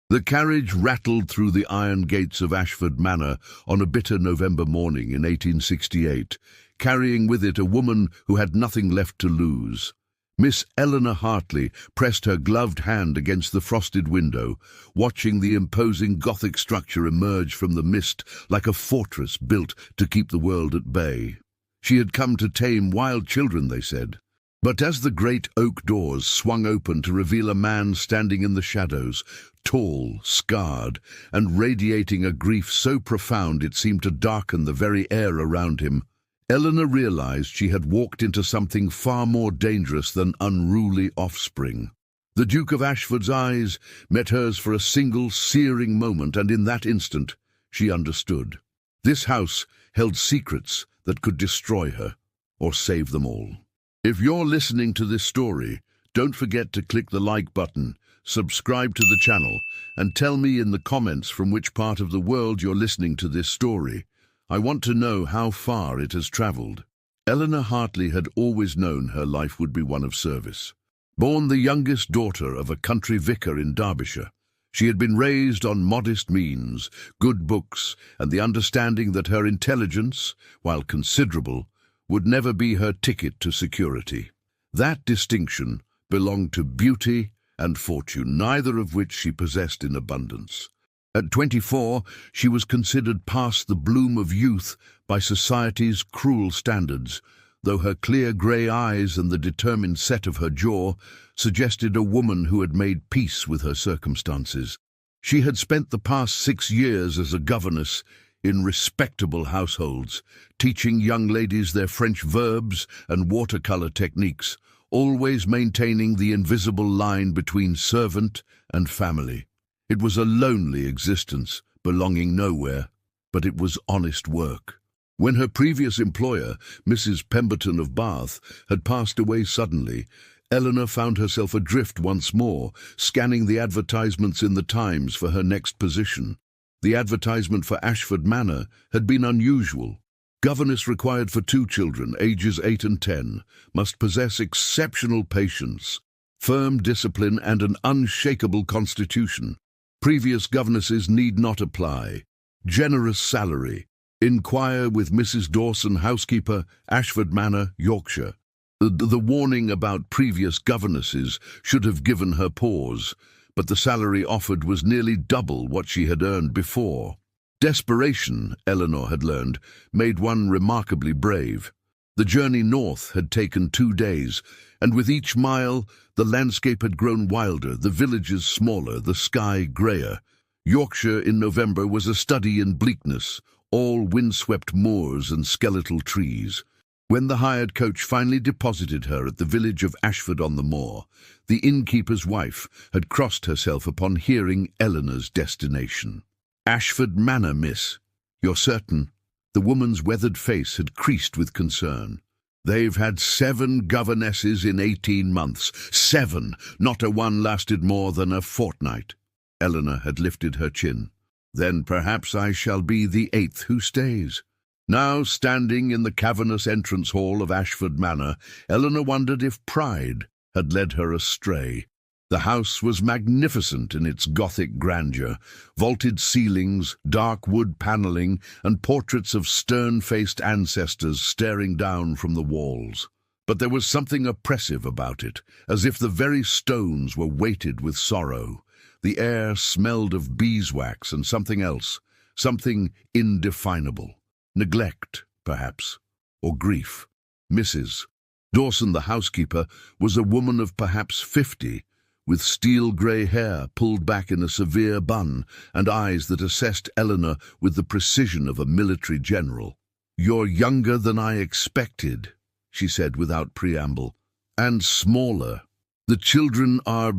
The carriage rattled through the iron gates of Ashford Manor on a bitter November morning in 1868, carrying with it a woman who had nothing left to lose. Miss Eleanor Hartley pressed her gloved hand against the frosted window, watching the imposing Gothic structure emerge from the mist like a fortress built to keep the world at bay. She had come to tame wild children, they said. But as the great oak doors swung open to reveal a man standing in the shadows, tall, scarred, and radiating a grief so profound it seemed to darken the very air around him, Eleanor realized she had walked into something far more dangerous than unruly offspring. The Duke of Ashford's eyes met hers for a single searing moment, and in that instant she understood. This house held secrets that could destroy her or save them all. If you're listening to this story, don't forget to click the like button, subscribe to the channel, and tell me in the comments from which part of the world you're listening to this story. I want to know how far it has traveled. Eleanor Hartley had always known her life would be one of service. Born the youngest daughter of a country vicar in Derbyshire, she had been raised on modest means, good books, and the understanding that her intelligence, while considerable, would never be her ticket to security. That distinction belonged to beauty and fortune, neither of which she possessed in abundance. At 24, she was considered past the bloom of youth by society's cruel standards, though her clear grey eyes and the determined set of her jaw suggested a woman who had made peace with her circumstances. She had spent the past 6 years as a governess in respectable households, teaching young ladies their French verbs and watercolor techniques, always maintaining the invisible line between servant and family. It was a lonely existence, belonging nowhere, but it was honest work. When her previous employer, Mrs. Pemberton of Bath, had passed away suddenly, Eleanor found herself adrift once more, scanning the advertisements in the Times for her next position. The advertisement for Ashford Manor had been unusual. Governess required for 2 children, ages 8 and 10, must possess exceptional patience, firm discipline, and an unshakable constitution. Previous governesses need not apply. Generous salary. Inquire with Mrs. Dawson, housekeeper, Ashford Manor, Yorkshire. The warning about previous governesses should have given her pause, but the salary offered was nearly double what she had earned before. Desperation, Eleanor had learned, made one remarkably brave. The journey north had taken 2 days, and with each mile the landscape had grown wilder, the villages smaller, the sky greyer. Yorkshire in November was a study in bleakness, all windswept moors and skeletal trees. When the hired coach finally deposited her at the village of Ashford-on-the-Moor, the innkeeper's wife had crossed herself upon hearing Eleanor's destination. "Ashford Manor, miss. You're certain?" The woman's weathered face had creased with concern. "They've had 7 governesses in 18 months. 7! Not a one lasted more than a fortnight." Eleanor had lifted her chin. "Then perhaps I shall be the 8th who stays." Now, standing in the cavernous entrance hall of Ashford Manor, Eleanor wondered if pride had led her astray. The house was magnificent in its Gothic grandeur, vaulted ceilings, dark wood panelling, and portraits of stern-faced ancestors staring down from the walls. But there was something oppressive about it, as if the very stones were weighted with sorrow. The air smelled of beeswax and something else, something indefinable. Neglect, perhaps, or grief. Mrs. Dawson, the housekeeper, was a woman of perhaps 50, with steel-grey hair pulled back in a severe bun and eyes that assessed Eleanor with the precision of a military general. "You're younger than I expected," she said without preamble, "and smaller. The children are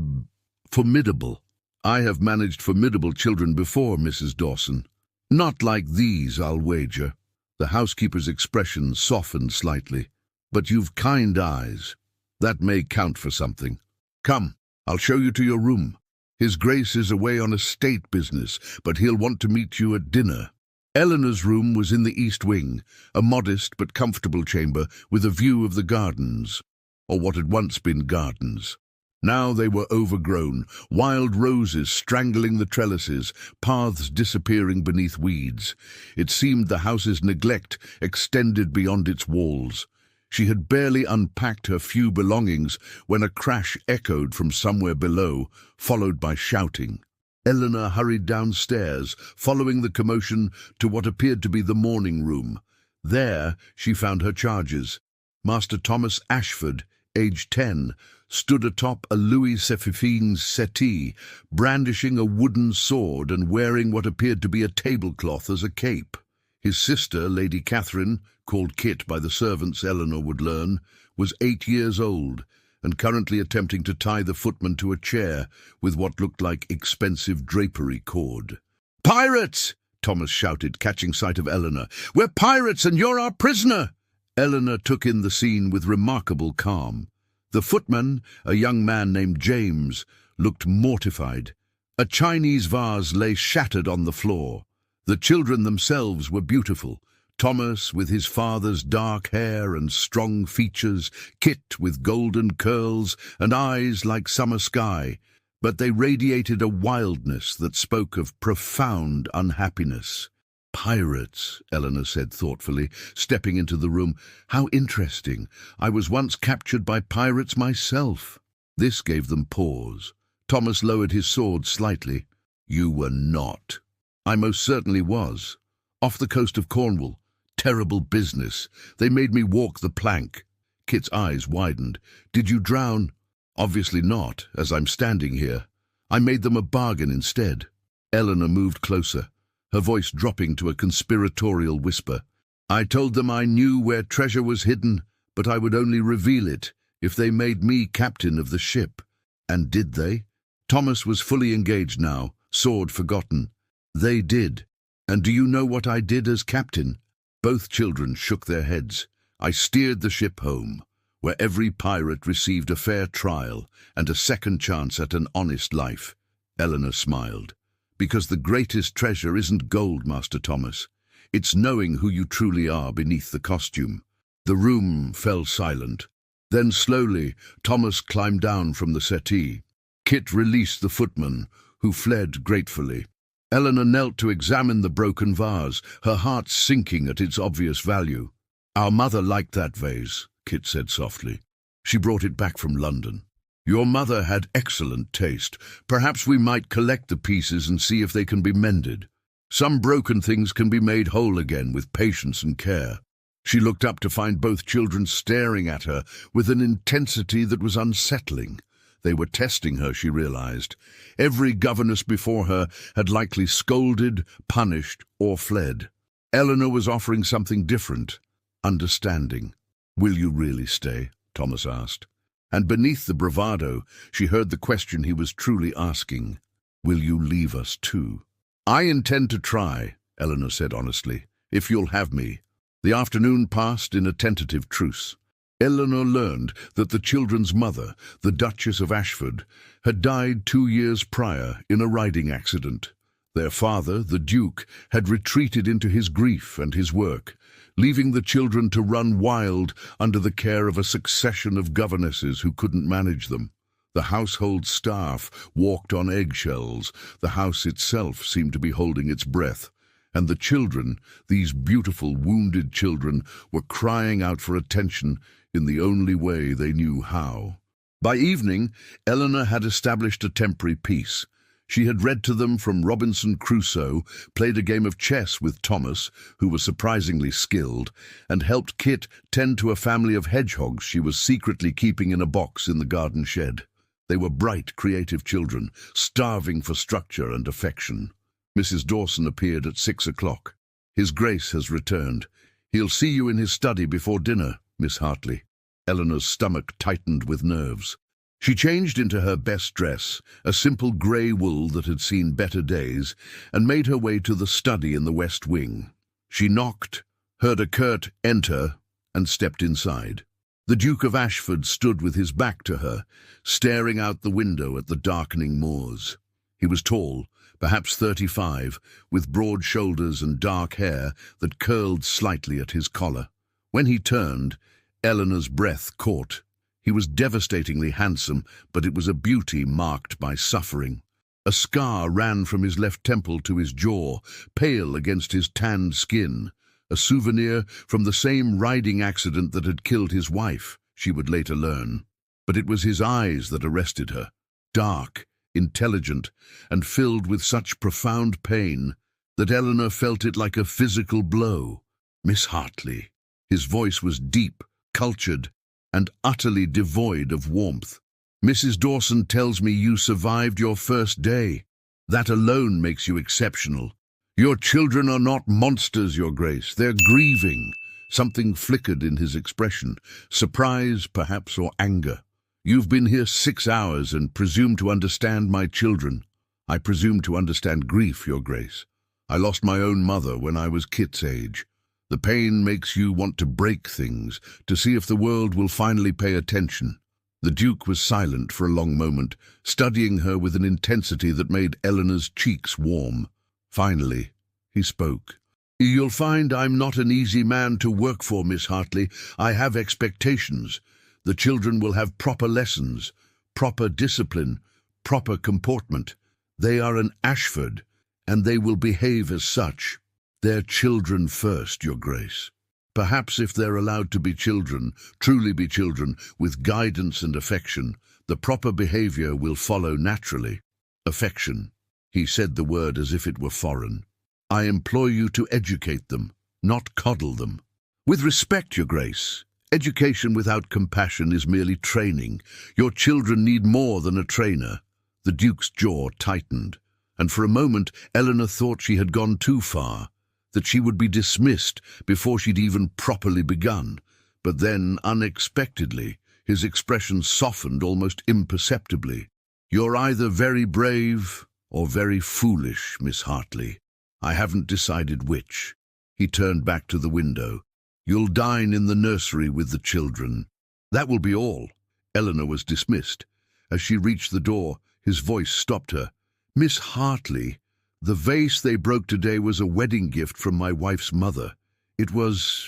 formidable." "I have managed formidable children before, Mrs. Dawson. Not like these, I'll wager." The housekeeper's expression softened slightly. "But you've kind eyes. That may count for something. Come, I'll show you to your room. His Grace is away on a state business, but he'll want to meet you at dinner." Eleanor's room was in the east wing, a modest but comfortable chamber with a view of the gardens, or what had once been gardens. Now they were overgrown, wild roses strangling the trellises, paths disappearing beneath weeds. It seemed the house's neglect extended beyond its walls. She had barely unpacked her few belongings when a crash echoed from somewhere below, followed by shouting. Eleanor hurried downstairs, following the commotion to what appeared to be the morning room. There she found her charges. Master Thomas Ashford, aged 10, stood atop a Louis Seffifine's settee, brandishing a wooden sword and wearing what appeared to be a tablecloth as a cape. His sister, Lady Catherine, called Kit by the servants Eleanor would learn, was 8 years old and currently attempting to tie the footman to a chair with what looked like expensive drapery cord. "Pirates!" Thomas shouted, catching sight of Eleanor. "We're pirates and you're our prisoner!" Eleanor took in the scene with remarkable calm. The footman, a young man named James, looked mortified. A Chinese vase lay shattered on the floor. The children themselves were beautiful. Thomas with his father's dark hair and strong features, Kit with golden curls and eyes like summer sky, but they radiated a wildness that spoke of profound unhappiness. "Pirates," Eleanor said thoughtfully, stepping into the room. "How interesting. I was once captured by pirates myself." This gave them pause. Thomas lowered his sword slightly. "You were not." "I most certainly was. Off the coast of Cornwall. Terrible business. They made me walk the plank." Kit's eyes widened. "Did you drown?" "Obviously not, as I'm standing here. I made them a bargain instead." Eleanor moved closer, her voice dropping to a conspiratorial whisper. "I told them I knew where treasure was hidden, but I would only reveal it if they made me captain of the ship." "And did they?" Thomas was fully engaged now, sword forgotten. "They did. And do you know what I did as captain?" Both children shook their heads. "I steered the ship home, where every pirate received a fair trial and a second chance at an honest life." Eleanor smiled. "Because the greatest treasure isn't gold, Master Thomas. It's knowing who you truly are beneath the costume." The room fell silent. Then slowly, Thomas climbed down from the settee. Kit released the footman, who fled gratefully. Eleanor knelt to examine the broken vase, her heart sinking at its obvious value. "Our mother liked that vase," Kit said softly. "She brought it back from London. Your mother had excellent taste. Perhaps we might collect the pieces and see if they can be mended. Some broken things can be made whole again with patience and care." She looked up to find both children staring at her with an intensity that was unsettling. They were testing her, she realized. Every governess before her had likely scolded, punished, or fled. Eleanor was offering something different, understanding. "Will you really stay?" Thomas asked. And beneath the bravado, she heard the question he was truly asking. "Will you leave us too?" "I intend to try," Eleanor said honestly, "if you'll have me." The afternoon passed in a tentative truce. Eleanor learned that the children's mother, the Duchess of Ashford, had died 2 years prior in a riding accident. Their father, the Duke, had retreated into his grief and his work, leaving the children to run wild under the care of a succession of governesses who couldn't manage them. The household staff walked on eggshells. The house itself seemed to be holding its breath. And the children, these beautiful wounded children, were crying out for attention in the only way they knew how. By evening, Eleanor had established a temporary peace. She had read to them from Robinson Crusoe, played a game of chess with Thomas, who was surprisingly skilled, and helped Kit tend to a family of hedgehogs she was secretly keeping in a box in the garden shed. They were bright, creative children, starving for structure and affection. Mrs. Dawson appeared at 6 o'clock. "His Grace has returned. He'll see you in his study before dinner, Miss Hartley." Eleanor's stomach tightened with nerves. She changed into her best dress, a simple grey wool that had seen better days, and made her way to the study in the west wing. She knocked, heard a curt "enter," and stepped inside. The Duke of Ashford stood with his back to her, staring out the window at the darkening moors. He was tall, perhaps 35, with broad shoulders and dark hair that curled slightly at his collar. When he turned, Eleanor's breath caught. He was devastatingly handsome, but it was a beauty marked by suffering. A scar ran from his left temple to his jaw, pale against his tanned skin, a souvenir from the same riding accident that had killed his wife, she would later learn. But it was his eyes that arrested her, dark, intelligent, and filled with such profound pain that Eleanor felt it like a physical blow. Miss Hartley. His voice was deep, cultured, and utterly devoid of warmth. Mrs. Dawson tells me you survived your first day. That alone makes you exceptional. Your children are not monsters, Your Grace. They're grieving. Something flickered in his expression, surprise, perhaps, or anger. You've been here 6 hours and presume to understand my children. I presume to understand grief, Your Grace. I lost my own mother when I was Kit's age. The pain makes you want to break things, to see if the world will finally pay attention. The Duke was silent for a long moment, studying her with an intensity that made Eleanor's cheeks warm. Finally, he spoke. You'll find I'm not an easy man to work for, Miss Hartley. I have expectations. The children will have proper lessons, proper discipline, proper comportment. They are an Ashford, and they will behave as such. They're children first, Your Grace. Perhaps if they're allowed to be children, truly be children, with guidance and affection, the proper behavior will follow naturally. Affection. He said the word as if it were foreign. I implore you to educate them, not coddle them. With respect, Your Grace, education without compassion is merely training. Your children need more than a trainer. The Duke's jaw tightened, and for a moment Eleanor thought she had gone too far, that she would be dismissed before she'd even properly begun. But then, unexpectedly, his expression softened almost imperceptibly. You're either very brave or very foolish, Miss Hartley. I haven't decided which. He turned back to the window. You'll dine in the nursery with the children. That will be all. Eleanor was dismissed. As she reached the door, his voice stopped her. Miss Hartley, the vase they broke today was a wedding gift from my wife's mother. It was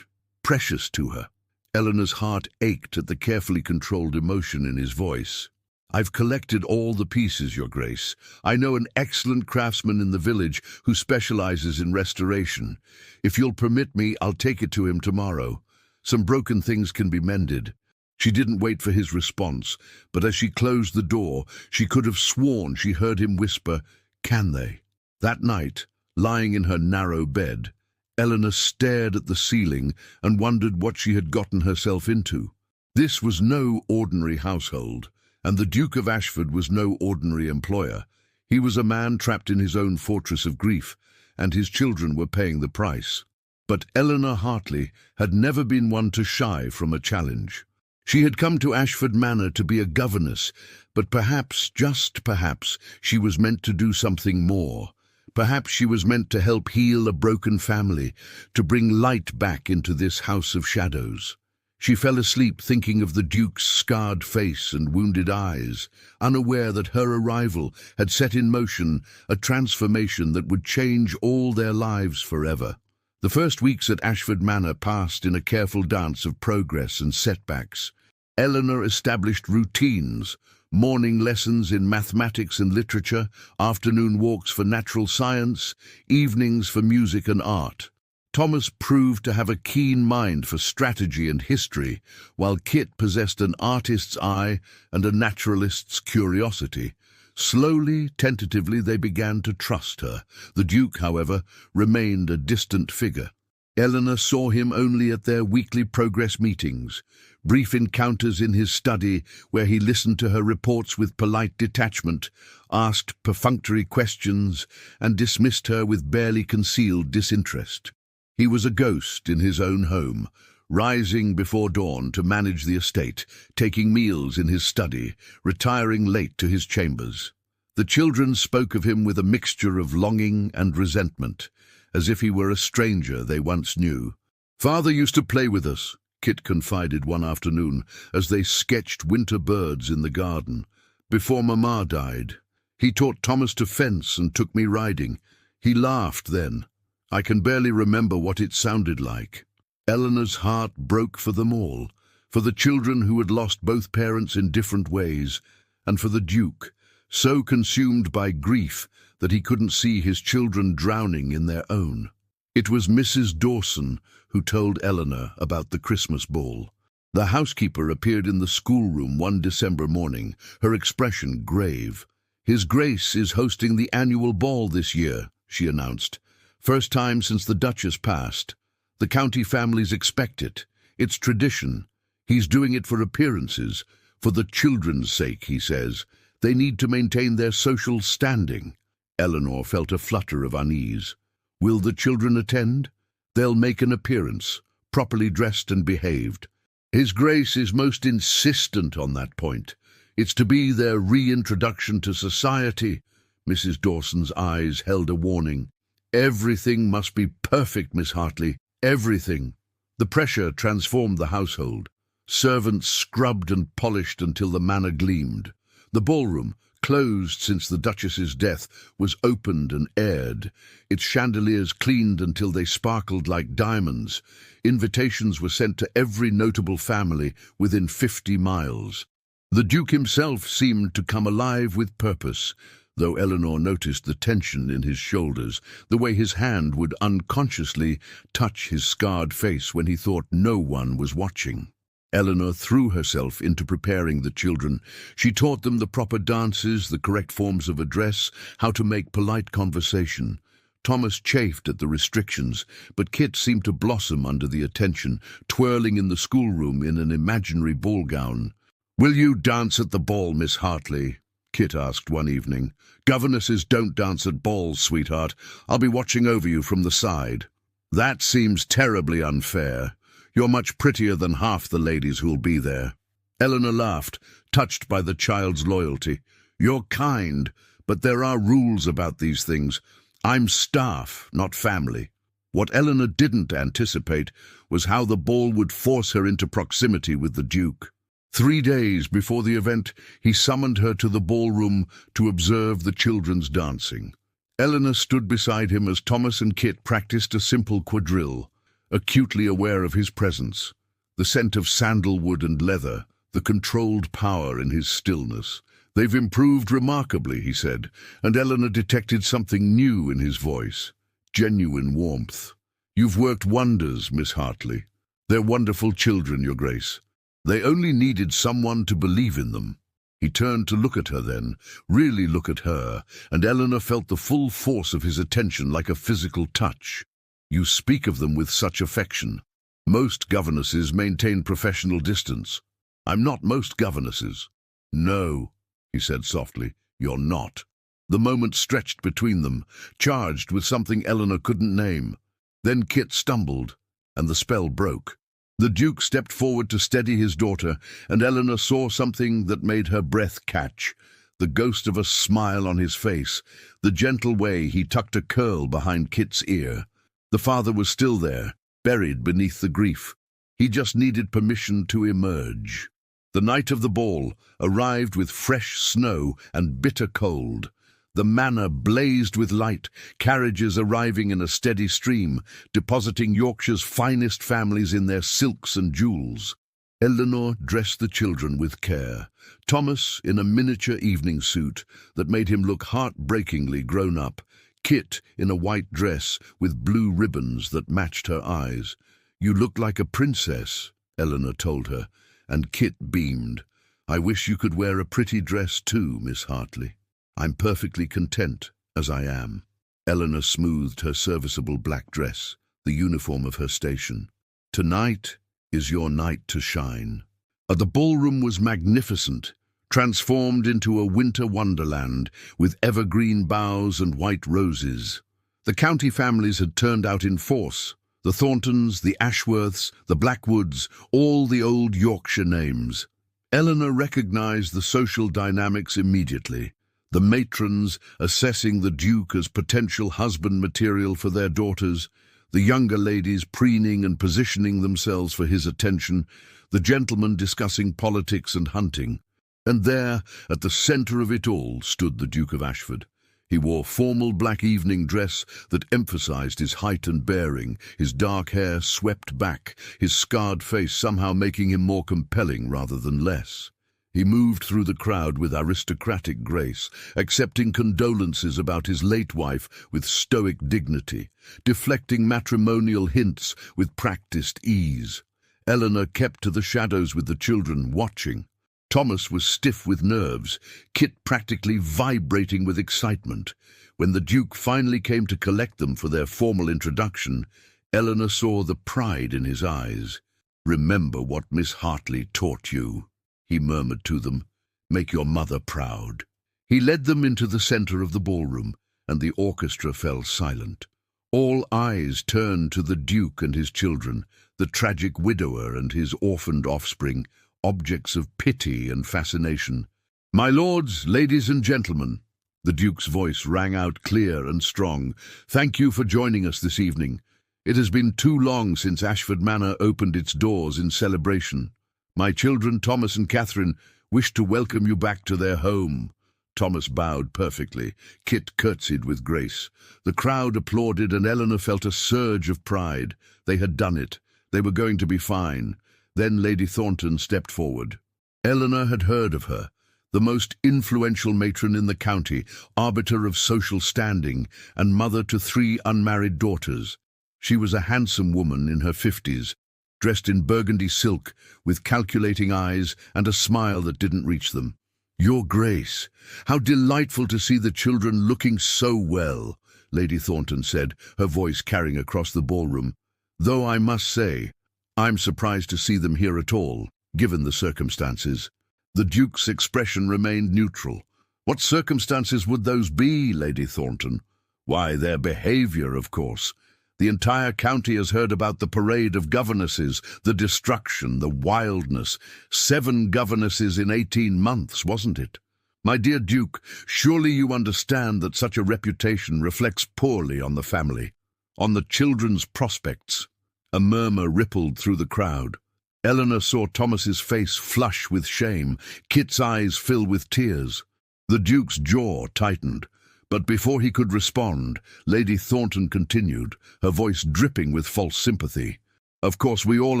precious to her. Eleanor's heart ached at the carefully controlled emotion in his voice. I've collected all the pieces, Your Grace. I know an excellent craftsman in the village who specializes in restoration. If you'll permit me, I'll take it to him tomorrow. Some broken things can be mended. She didn't wait for his response, but as she closed the door, she could have sworn she heard him whisper, Can they? That night, lying in her narrow bed, Eleanor stared at the ceiling and wondered what she had gotten herself into. This was no ordinary household, and the Duke of Ashford was no ordinary employer. He was a man trapped in his own fortress of grief, and his children were paying the price. But Eleanor Hartley had never been one to shy from a challenge. She had come to Ashford Manor to be a governess, but perhaps, just perhaps, she was meant to do something more. Perhaps she was meant to help heal a broken family, to bring light back into this house of shadows. She fell asleep thinking of the Duke's scarred face and wounded eyes, unaware that her arrival had set in motion a transformation that would change all their lives forever. The first weeks at Ashford Manor passed in a careful dance of progress and setbacks. Eleanor established routines, morning lessons in mathematics and literature, afternoon walks for natural science, evenings for music and art. Thomas proved to have a keen mind for strategy and history, while Kit possessed an artist's eye and a naturalist's curiosity. Slowly, tentatively, they began to trust her. The Duke, however, remained a distant figure. Eleanor saw him only at their weekly progress meetings, brief encounters in his study where he listened to her reports with polite detachment, asked perfunctory questions, and dismissed her with barely concealed disinterest. He was a ghost in his own home, rising before dawn to manage the estate, taking meals in his study, retiring late to his chambers. The children spoke of him with a mixture of longing and resentment, as if he were a stranger they once knew. "Father used to play with us," Kit confided one afternoon, as they sketched winter birds in the garden. "Before Mamma died. He taught Thomas to fence and took me riding. He laughed then. I can barely remember what it sounded like." Eleanor's heart broke for them all, for the children who had lost both parents in different ways, and for the Duke, so consumed by grief that he couldn't see his children drowning in their own. It was Mrs. Dawson who told Eleanor about the Christmas ball. The housekeeper appeared in the schoolroom one December morning, her expression grave. "His Grace is hosting the annual ball this year," she announced. "First time since the Duchess passed. The county families expect it. It's tradition. He's doing it for appearances, for the children's sake, he says. They need to maintain their social standing." Eleanor felt a flutter of unease. Will the children attend? They'll make an appearance, properly dressed and behaved. His Grace is most insistent on that point. It's to be their reintroduction to society. Mrs. Dawson's eyes held a warning. Everything must be perfect, Miss Hartley. Everything. The pressure transformed the household. Servants scrubbed and polished until the manor gleamed. The ballroom, closed since the Duchess's death, was opened and aired, its chandeliers cleaned until they sparkled like diamonds. Invitations were sent to every notable family within 50 miles. The Duke himself seemed to come alive with purpose, though Eleanor noticed the tension in his shoulders, the way his hand would unconsciously touch his scarred face when he thought no one was watching. Eleanor threw herself into preparing the children. She taught them the proper dances, the correct forms of address, how to make polite conversation. Thomas chafed at the restrictions, but Kit seemed to blossom under the attention, twirling in the schoolroom in an imaginary ball gown. "Will you dance at the ball, Miss Hartley?" Kit asked one evening. "Governesses don't dance at balls, sweetheart. I'll be watching over you from the side." "That seems terribly unfair. You're much prettier than half the ladies who'll be there." Eleanor laughed, touched by the child's loyalty. "You're kind, but there are rules about these things. I'm staff, not family." What Eleanor didn't anticipate was how the ball would force her into proximity with the Duke. 3 days before the event, he summoned her to the ballroom to observe the children's dancing. Eleanor stood beside him as Thomas and Kit practiced a simple quadrille, acutely aware of his presence, the scent of sandalwood and leather, the controlled power in his stillness. "They've improved remarkably," he said, and Eleanor detected something new in his voice, genuine warmth. "You've worked wonders, Miss Hartley. They're wonderful children, Your Grace. They only needed someone to believe in them." He turned to look at her then, really look at her, and Eleanor felt the full force of his attention like a physical touch. "You speak of them with such affection. Most governesses maintain professional distance." "I'm not most governesses." "No," he said softly, "you're not." The moment stretched between them, charged with something Eleanor couldn't name. Then Kit stumbled, and the spell broke. The Duke stepped forward to steady his daughter, and Eleanor saw something that made her breath catch. The ghost of a smile on his face, the gentle way he tucked a curl behind Kit's ear. The father was still there, buried beneath the grief. He just needed permission to emerge. The night of the ball arrived with fresh snow and bitter cold. The manor blazed with light, carriages arriving in a steady stream, depositing Yorkshire's finest families in their silks and jewels. Eleanor dressed the children with care. Thomas in a miniature evening suit that made him look heartbreakingly grown up. Kit in a white dress with blue ribbons that matched her eyes. "You look like a princess," Eleanor told her, and Kit beamed. "I wish you could wear a pretty dress too, Miss Hartley. I'm perfectly content as I am." Eleanor smoothed her serviceable black dress, the uniform of her station. "Tonight is your night to shine." The ballroom was magnificent, transformed into a winter wonderland with evergreen boughs and white roses. The county families had turned out in force. The Thorntons, the Ashworths, the Blackwoods, all the old Yorkshire names. Eleanor recognized the social dynamics immediately. The matrons assessing the Duke as potential husband material for their daughters, the younger ladies preening and positioning themselves for his attention, the gentlemen discussing politics and hunting. And there, at the centre of it all, stood the Duke of Ashford. He wore formal black evening dress that emphasized his height and bearing, his dark hair swept back, his scarred face somehow making him more compelling rather than less. He moved through the crowd with aristocratic grace, accepting condolences about his late wife with stoic dignity, deflecting matrimonial hints with practiced ease. Eleanor kept to the shadows with the children, watching. Thomas was stiff with nerves, Kit practically vibrating with excitement. When the Duke finally came to collect them for their formal introduction, Eleanor saw the pride in his eyes. "Remember what Miss Hartley taught you," he murmured to them. "Make your mother proud." He led them into the center of the ballroom, and the orchestra fell silent. All eyes turned to the Duke and his children, the tragic widower and his orphaned offspring, objects of pity and fascination. "My lords, ladies and gentlemen," the Duke's voice rang out clear and strong, "thank you for joining us this evening. It has been too long since Ashford Manor opened its doors in celebration. My children, Thomas and Catherine, wish to welcome you back to their home." Thomas bowed perfectly. Kit curtsied with grace. The crowd applauded, and Eleanor felt a surge of pride. They had done it. They were going to be fine. Then Lady Thornton stepped forward. Eleanor had heard of her, the most influential matron in the county, arbiter of social standing, and mother to 3 unmarried daughters. She was a handsome woman in her 50s, dressed in burgundy silk, with calculating eyes and a smile that didn't reach them. "Your Grace, how delightful to see the children looking so well," Lady Thornton said, her voice carrying across the ballroom. "Though I must say, I'm surprised to see them here at all, given the circumstances." The Duke's expression remained neutral. "What circumstances would those be, Lady Thornton?" "Why, their behavior, of course. The entire county has heard about the parade of governesses, the destruction, the wildness. 7 governesses in 18 months, wasn't it? My dear Duke, surely you understand that such a reputation reflects poorly on the family, on the children's prospects." A murmur rippled through the crowd. Eleanor saw Thomas's face flush with shame, Kit's eyes fill with tears. The Duke's jaw tightened. But before he could respond, Lady Thornton continued, her voice dripping with false sympathy. "Of course, we all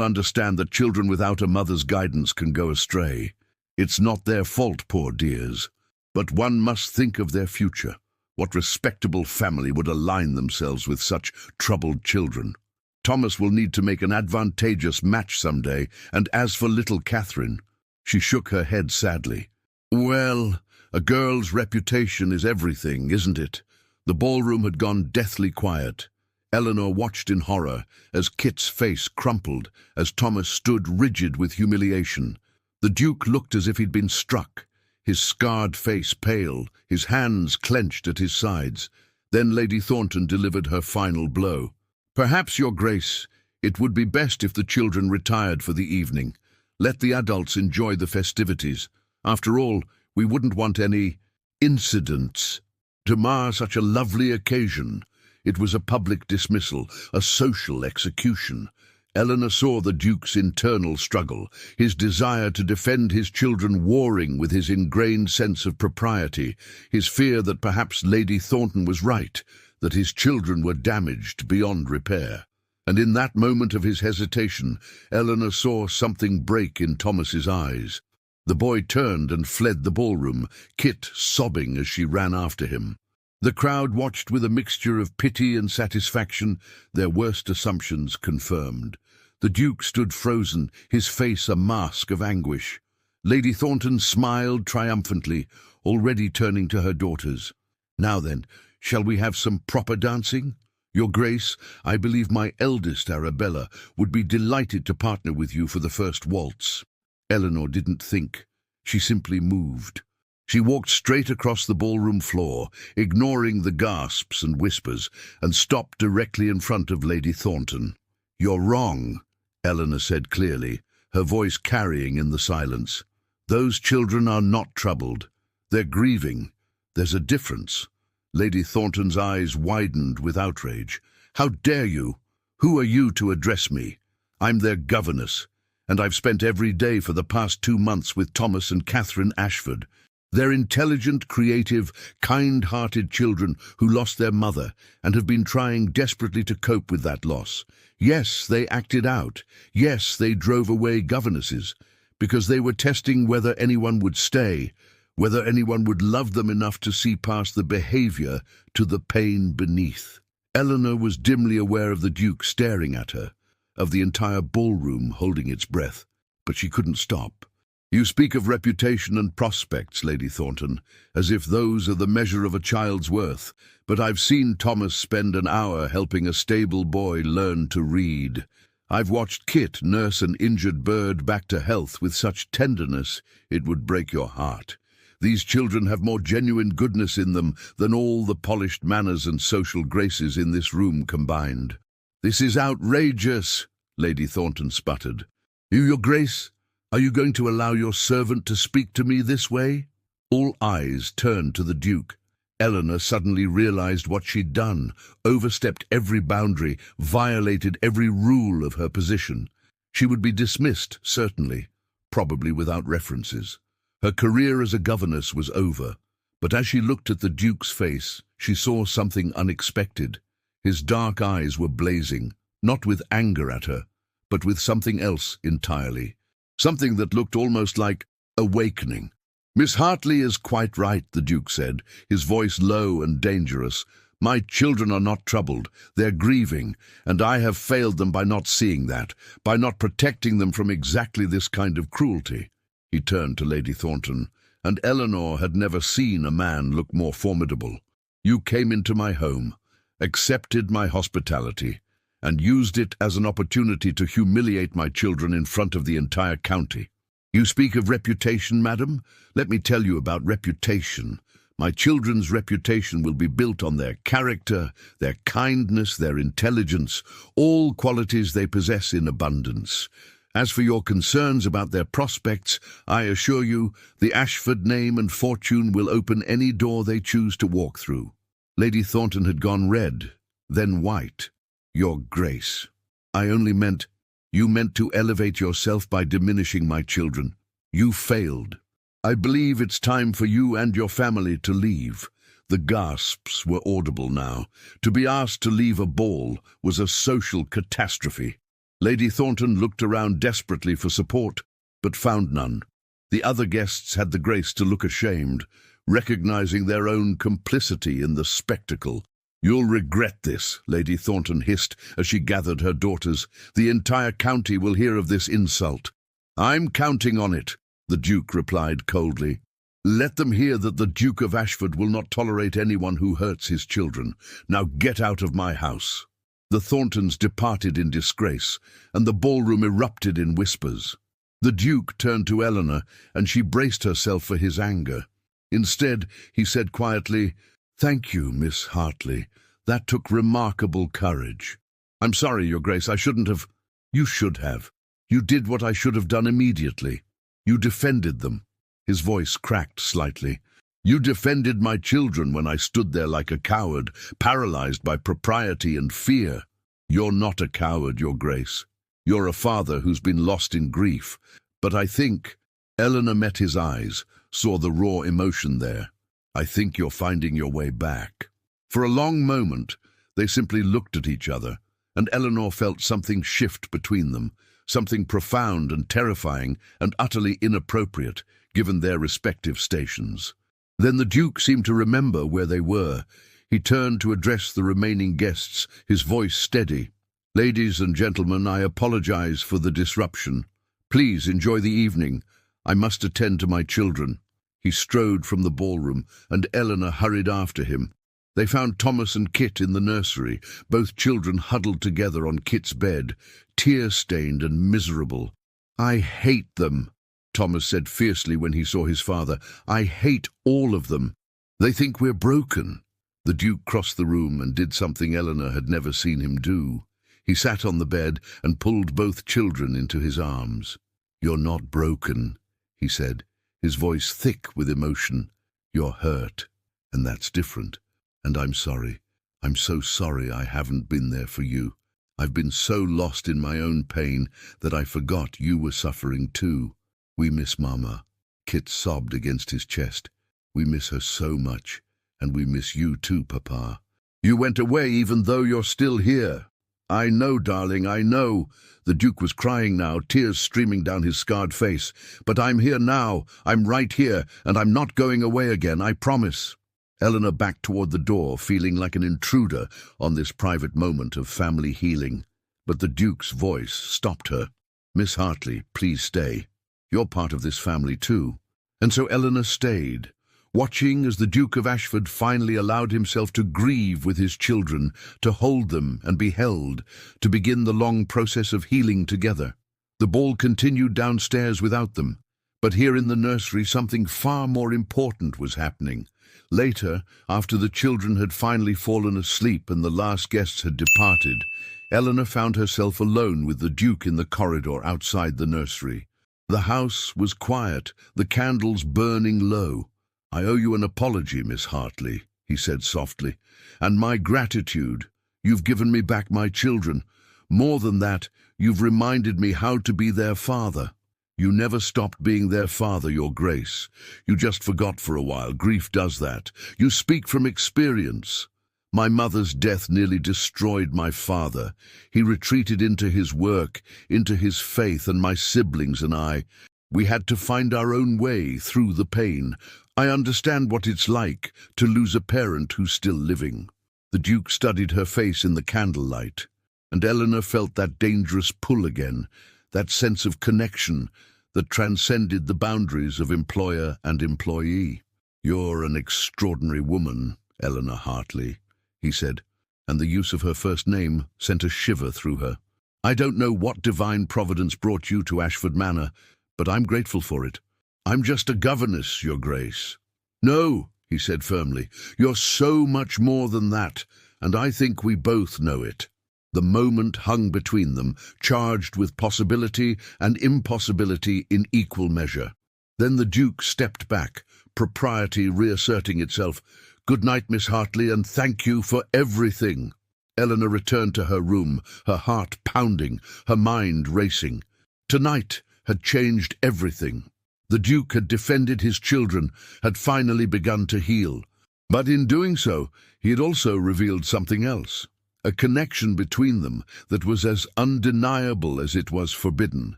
understand that children without a mother's guidance can go astray. It's not their fault, poor dears. But one must think of their future. What respectable family would align themselves with such troubled children? Thomas will need to make an advantageous match someday, and as for little Catherine—" She shook her head sadly. "Well, a girl's reputation is everything, isn't it?" The ballroom had gone deathly quiet. Eleanor watched in horror as Kit's face crumpled, as Thomas stood rigid with humiliation. The Duke looked as if he'd been struck, his scarred face pale, his hands clenched at his sides. Then Lady Thornton delivered her final blow. "Perhaps, Your Grace, it would be best if the children retired for the evening. Let the adults enjoy the festivities. After all, we wouldn't want any incidents to mar such a lovely occasion." It was a public dismissal, a social execution. Eleanor saw the Duke's internal struggle, his desire to defend his children warring with his ingrained sense of propriety, his fear that perhaps Lady Thornton was right, that his children were damaged beyond repair. And in that moment of his hesitation, Eleanor saw something break in Thomas's eyes. The boy turned and fled the ballroom, Kit sobbing as she ran after him. The crowd watched with a mixture of pity and satisfaction, their worst assumptions confirmed. The Duke stood frozen, his face a mask of anguish. Lady Thornton smiled triumphantly, already turning to her daughters. "Now then, shall we have some proper dancing? Your Grace, I believe my eldest Arabella would be delighted to partner with you for the first waltz." Eleanor didn't think. She simply moved. She walked straight across the ballroom floor, ignoring the gasps and whispers, and stopped directly in front of Lady Thornton. "You're wrong," Eleanor said clearly, her voice carrying in the silence. "Those children are not troubled. They're grieving. There's a difference." Lady Thornton's eyes widened with outrage. "How dare you? Who are you to address me? I'm their governess, and I've spent every day for the past 2 months with Thomas and Catherine Ashford. They're intelligent, creative, kind-hearted children who lost their mother and have been trying desperately to cope with that loss. Yes, they acted out. Yes, they drove away governesses, because they were testing whether anyone would stay, whether anyone would love them enough to see past the behavior to the pain beneath. Eleanor was dimly aware of the Duke staring at her, of the entire ballroom holding its breath, but she couldn't stop. You speak of reputation and prospects, Lady Thornton, as if those are the measure of a child's worth, but I've seen Thomas spend an hour helping a stable boy learn to read. I've watched Kit nurse an injured bird back to health with such tenderness it would break your heart. These children have more genuine goodness in them than all the polished manners and social graces in this room combined. This is outrageous, Lady Thornton sputtered. Your Grace, are you going to allow your servant to speak to me this way? All eyes turned to the Duke. Eleanor suddenly realized what she'd done, overstepped every boundary, violated every rule of her position. She would be dismissed, certainly, probably without references. Her career as a governess was over, but as she looked at the Duke's face, she saw something unexpected. His dark eyes were blazing, not with anger at her, but with something else entirely. Something that looked almost like awakening. Miss Hartley is quite right, the Duke said, his voice low and dangerous. My children are not troubled, they're grieving, and I have failed them by not seeing that, by not protecting them from exactly this kind of cruelty. He turned to Lady Thornton, and Eleanor had never seen a man look more formidable. You came into my home, accepted my hospitality, and used it as an opportunity to humiliate my children in front of the entire county. You speak of reputation, madam? Let me tell you about reputation. My children's reputation will be built on their character, their kindness, their intelligence, all qualities they possess in abundance. As for your concerns about their prospects, I assure you the Ashford name and fortune will open any door they choose to walk through. Lady Thornton had gone red, then white. Your Grace, you meant to elevate yourself by diminishing my children. You failed. I believe it's time for you and your family to leave. The gasps were audible now. To be asked to leave a ball was a social catastrophe. Lady Thornton looked around desperately for support, but found none. The other guests had the grace to look ashamed, recognizing their own complicity in the spectacle. You'll regret this, Lady Thornton hissed as she gathered her daughters. The entire county will hear of this insult. I'm counting on it, the Duke replied coldly. Let them hear that the Duke of Ashford will not tolerate anyone who hurts his children. Now get out of my house. The Thorntons departed in disgrace, and the ballroom erupted in whispers. The Duke turned to Eleanor, and she braced herself for his anger. Instead, he said quietly, Thank you, Miss Hartley. That took remarkable courage. I'm sorry, Your Grace, I shouldn't have. You should have. You did what I should have done immediately. You defended them. His voice cracked slightly. You defended my children when I stood there like a coward, paralyzed by propriety and fear. You're not a coward, Your Grace. You're a father who's been lost in grief. But I think, Eleanor met his eyes, saw the raw emotion there. I think you're finding your way back. For a long moment, they simply looked at each other, and Eleanor felt something shift between them, something profound and terrifying and utterly inappropriate, given their respective stations. Then the Duke seemed to remember where they were. He turned to address the remaining guests, his voice steady. Ladies and gentlemen, I apologize for the disruption. Please enjoy the evening. I must attend to my children. He strode from the ballroom, and Eleanor hurried after him. They found Thomas and Kit in the nursery, both children huddled together on Kit's bed, tear-stained and miserable. I hate them, Thomas said fiercely when he saw his father. I hate all of them. They think we're broken. The Duke crossed the room and did something Eleanor had never seen him do. He sat on the bed and pulled both children into his arms. You're not broken, he said, his voice thick with emotion. You're hurt, and that's different. And I'm sorry. I'm so sorry I haven't been there for you. I've been so lost in my own pain that I forgot you were suffering too. We miss Mama. Kit sobbed against his chest. We miss her so much, and we miss you too, Papa. You went away even though you're still here. I know, darling, I know. The Duke was crying now, tears streaming down his scarred face. But I'm here now. I'm right here, and I'm not going away again, I promise. Eleanor backed toward the door, feeling like an intruder on this private moment of family healing. But the Duke's voice stopped her. Miss Hartley, please stay. You're part of this family too. And so Eleanor stayed, watching as the Duke of Ashford finally allowed himself to grieve with his children, to hold them and be held, to begin the long process of healing together. The ball continued downstairs without them, but here in the nursery something far more important was happening. Later, after the children had finally fallen asleep and the last guests had departed, Eleanor found herself alone with the Duke in the corridor outside the nursery. The house was quiet, the candles burning low. "I owe you an apology, Miss Hartley," he said softly, "and my gratitude. You've given me back my children. More than that, you've reminded me how to be their father. You never stopped being their father, Your Grace. You just forgot for a while. Grief does that. You speak from experience. My mother's death nearly destroyed my father. He retreated into his work, into his faith, and my siblings and I. We had to find our own way through the pain. I understand what it's like to lose a parent who's still living." The Duke studied her face in the candlelight, and Eleanor felt that dangerous pull again, that sense of connection that transcended the boundaries of employer and employee. "You're an extraordinary woman, Eleanor Hartley," he said, and the use of her first name sent a shiver through her. "I don't know what divine providence brought you to Ashford Manor, but I'm grateful for it. I'm just a governess, Your Grace." "No," he said firmly, "you're so much more than that, and I think we both know it." The moment hung between them, charged with possibility and impossibility in equal measure. Then the Duke stepped back, propriety reasserting itself. "Good night, Miss Hartley, and thank you for everything." Eleanor returned to her room, her heart pounding, her mind racing. Tonight had changed everything. The Duke had defended his children, had finally begun to heal. But in doing so, he had also revealed something else, a connection between them that was as undeniable as it was forbidden.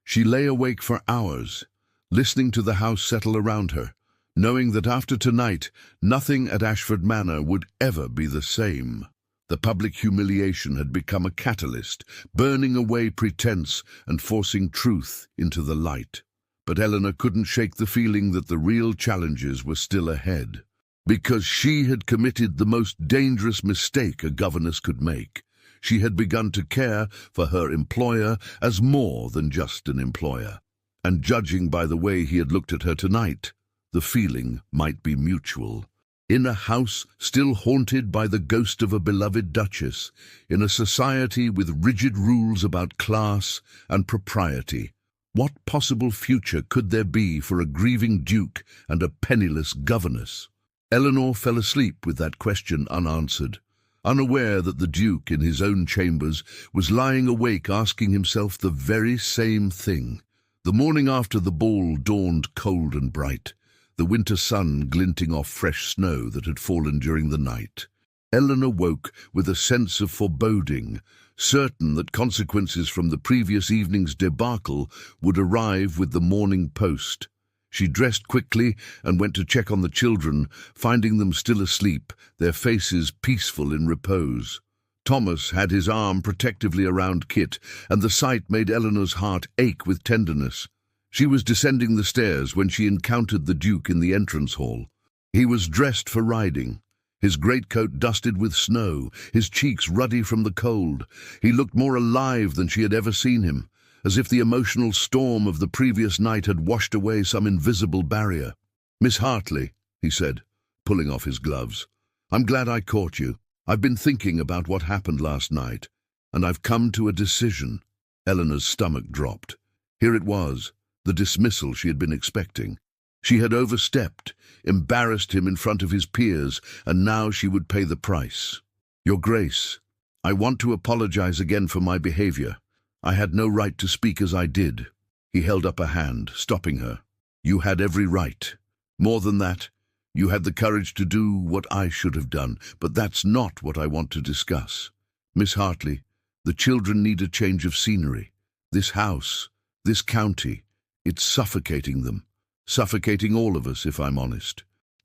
She lay awake for hours, listening to the house settle around her, knowing that after tonight, nothing at Ashford Manor would ever be the same. The public humiliation had become a catalyst, burning away pretense and forcing truth into the light. But Eleanor couldn't shake the feeling that the real challenges were still ahead, because she had committed the most dangerous mistake a governess could make. She had begun to care for her employer as more than just an employer. And judging by the way he had looked at her tonight, the feeling might be mutual. In a house still haunted by the ghost of a beloved duchess, in a society with rigid rules about class and propriety, what possible future could there be for a grieving duke and a penniless governess? Eleanor fell asleep with that question unanswered, unaware that the Duke in his own chambers was lying awake asking himself the very same thing. The morning after the ball dawned cold and bright, the winter sun glinting off fresh snow that had fallen during the night. Eleanor woke with a sense of foreboding, certain that consequences from the previous evening's debacle would arrive with the morning post. She dressed quickly and went to check on the children, finding them still asleep, their faces peaceful in repose. Thomas had his arm protectively around Kit, and the sight made Eleanor's heart ache with tenderness. She was descending the stairs when she encountered the Duke in the entrance hall. He was dressed for riding, his greatcoat dusted with snow, his cheeks ruddy from the cold. He looked more alive than she had ever seen him, as if the emotional storm of the previous night had washed away some invisible barrier. "Miss Hartley," he said, pulling off his gloves, "I'm glad I caught you. I've been thinking about what happened last night, and I've come to a decision." Eleanor's stomach dropped. Here it was, the dismissal she had been expecting. She had overstepped, embarrassed him in front of his peers, and now she would pay the price. "Your Grace, I want to apologize again for my behavior. I had no right to speak as I did." He held up a hand, stopping her. "You had every right. More than that, You had the courage to do what I should have done, but that's not what I want to discuss. Miss Hartley, the children need a change of scenery. This house, this county, it's suffocating them. Suffocating all of us, if I'm honest.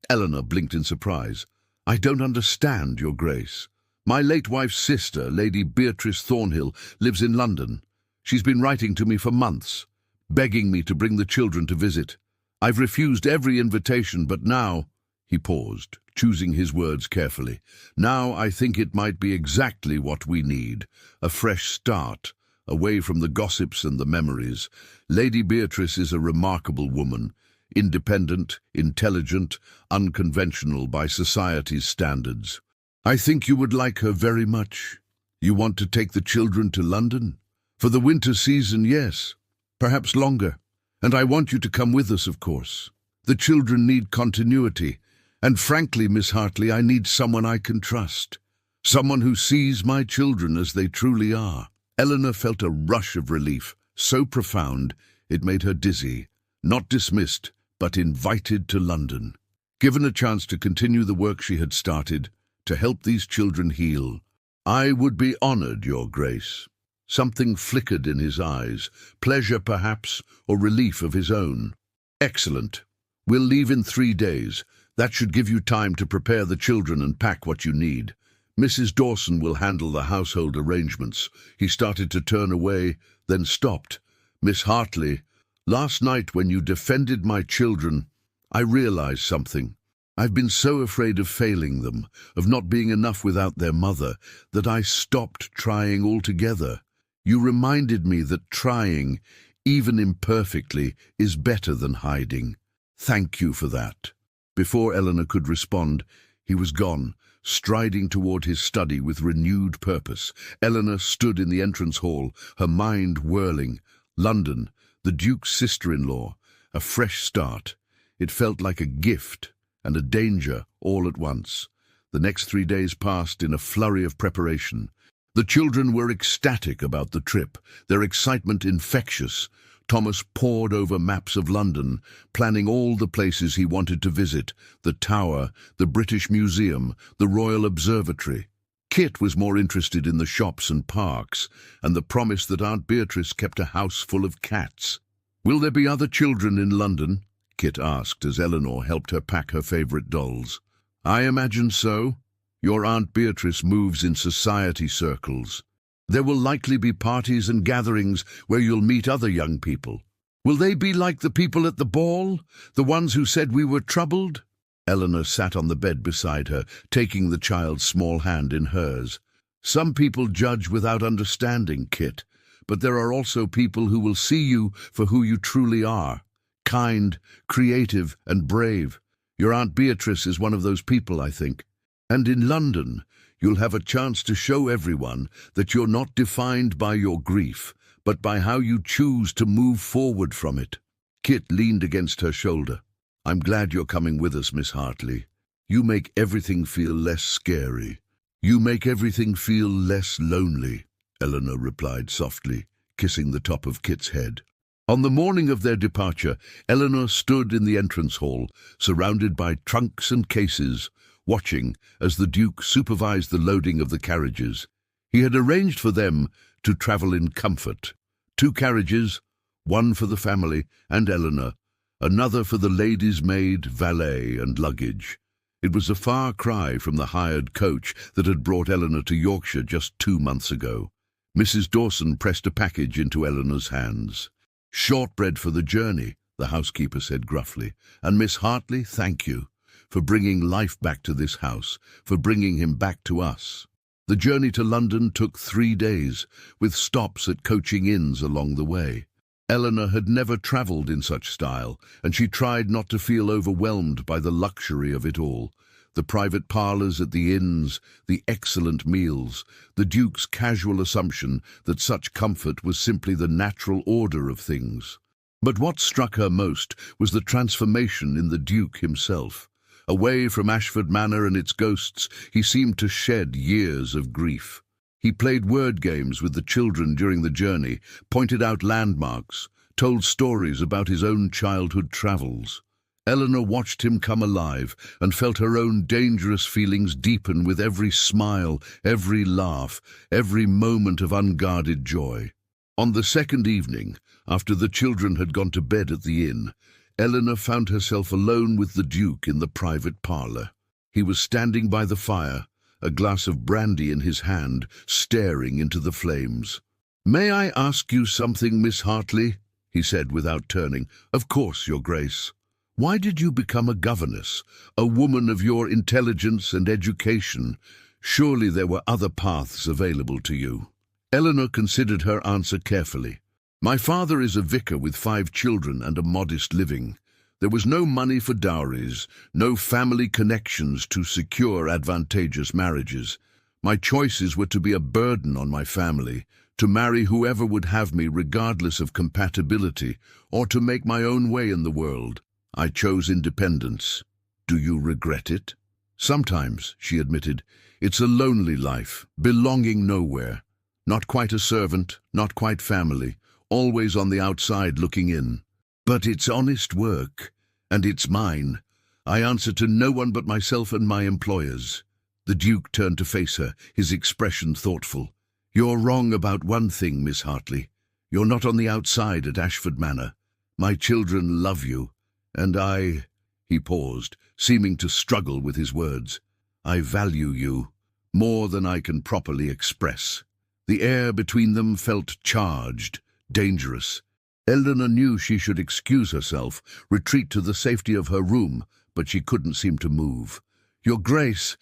Eleanor blinked in surprise. I don't understand, Your Grace. My late wife's sister, Lady Beatrice Thornhill, lives in London. She's been writing to me for months, begging me to bring the children to visit. I've refused every invitation, but now— He paused, choosing his words carefully. Now I think it might be exactly what we need. A fresh start, away from the gossips and the memories. Lady Beatrice is a remarkable woman. Independent, intelligent, unconventional by society's standards. I think you would like her very much. You want to take the children to London? For the winter season, yes. Perhaps longer. And I want you to come with us, of course. The children need continuity. And frankly, Miss Hartley, I need someone I can trust. Someone who sees my children as they truly are. Eleanor felt a rush of relief, so profound it made her dizzy. Not dismissed, but invited to London. Given a chance to continue the work she had started, to help these children heal. I would be honored, Your Grace. Something flickered in his eyes, pleasure perhaps, or relief of his own. Excellent. We'll leave in 3 days. That should give you time to prepare the children and pack what you need. Mrs. Dawson will handle the household arrangements. He started to turn away, then stopped. Miss Hartley, last night when you defended my children, I realized something. I've been so afraid of failing them, of not being enough without their mother, that I stopped trying altogether. You reminded me that trying, even imperfectly, is better than hiding. Thank you for that. Before Eleanor could respond, he was gone, striding toward his study with renewed purpose. Eleanor stood in the entrance hall, her mind whirling. London, the Duke's sister-in-law, a fresh start. It felt like a gift and a danger all at once. The next 3 days passed in a flurry of preparation. The children were ecstatic about the trip, their excitement infectious. Thomas pored over maps of London, planning all the places he wanted to visit, the Tower, the British Museum, the Royal Observatory. Kit was more interested in the shops and parks, and the promise that Aunt Beatrice kept a house full of cats. Will there be other children in London? Kit asked as Eleanor helped her pack her favourite dolls. I imagine so. Your Aunt Beatrice moves in society circles. There will likely be parties and gatherings where you'll meet other young people. Will they be like the people at the ball? The ones who said we were troubled? Eleanor sat on the bed beside her, taking the child's small hand in hers. Some people judge without understanding, Kit, but there are also people who will see you for who you truly are. Kind, creative, and brave. Your Aunt Beatrice is one of those people, I think. And in London, you'll have a chance to show everyone that you're not defined by your grief, but by how you choose to move forward from it. Kit leaned against her shoulder. I'm glad you're coming with us, Miss Hartley. You make everything feel less scary. You make everything feel less lonely, Eleanor replied softly, kissing the top of Kit's head. On the morning of their departure, Eleanor stood in the entrance hall, surrounded by trunks and cases, watching as the Duke supervised the loading of the carriages. He had arranged for them to travel in comfort. 2 carriages, one for the family and Eleanor, another for the lady's maid, valet, and luggage. It was a far cry from the hired coach that had brought Eleanor to Yorkshire just 2 months ago. Mrs. Dawson pressed a package into Eleanor's hands. Shortbread for the journey, the housekeeper said gruffly. And Miss Hartley, thank you for bringing life back to this house, for bringing him back to us. The journey to London took 3 days, with stops at coaching inns along the way. Eleanor had never travelled in such style, and she tried not to feel overwhelmed by the luxury of it all. The private parlours at the inns, the excellent meals, the Duke's casual assumption that such comfort was simply the natural order of things. But what struck her most was the transformation in the Duke himself. Away from Ashford Manor and its ghosts, he seemed to shed years of grief. He played word games with the children during the journey, pointed out landmarks, told stories about his own childhood travels. Eleanor watched him come alive and felt her own dangerous feelings deepen with every smile, every laugh, every moment of unguarded joy. On the second evening, after the children had gone to bed at the inn, Eleanor found herself alone with the Duke in the private parlour. He was standing by the fire, a glass of brandy in his hand, staring into the flames. "May I ask you something, Miss Hartley?" he said without turning. "Of course, Your Grace. Why did you become a governess, a woman of your intelligence and education? Surely there were other paths available to you." Eleanor considered her answer carefully. "My father is a vicar with 5 children and a modest living. There was no money for dowries, no family connections to secure advantageous marriages. My choices were to be a burden on my family, to marry whoever would have me regardless of compatibility, or to make my own way in the world. I chose independence. Do you regret it?" "Sometimes," she admitted. "It's a lonely life, belonging nowhere. Not quite a servant, not quite family, always on the outside looking in. But it's honest work, and it's mine. I answer to no one but myself and my employers." The Duke turned to face her, his expression thoughtful. "You're wrong about one thing, Miss Hartley. You're not on the outside at Ashford Manor. My children love you, and I—" He paused, seeming to struggle with his words. "I value you, more than I can properly express." The air between them felt charged, dangerous. Eleanor knew she should excuse herself, retreat to the safety of her room, but she couldn't seem to move. "Your Grace,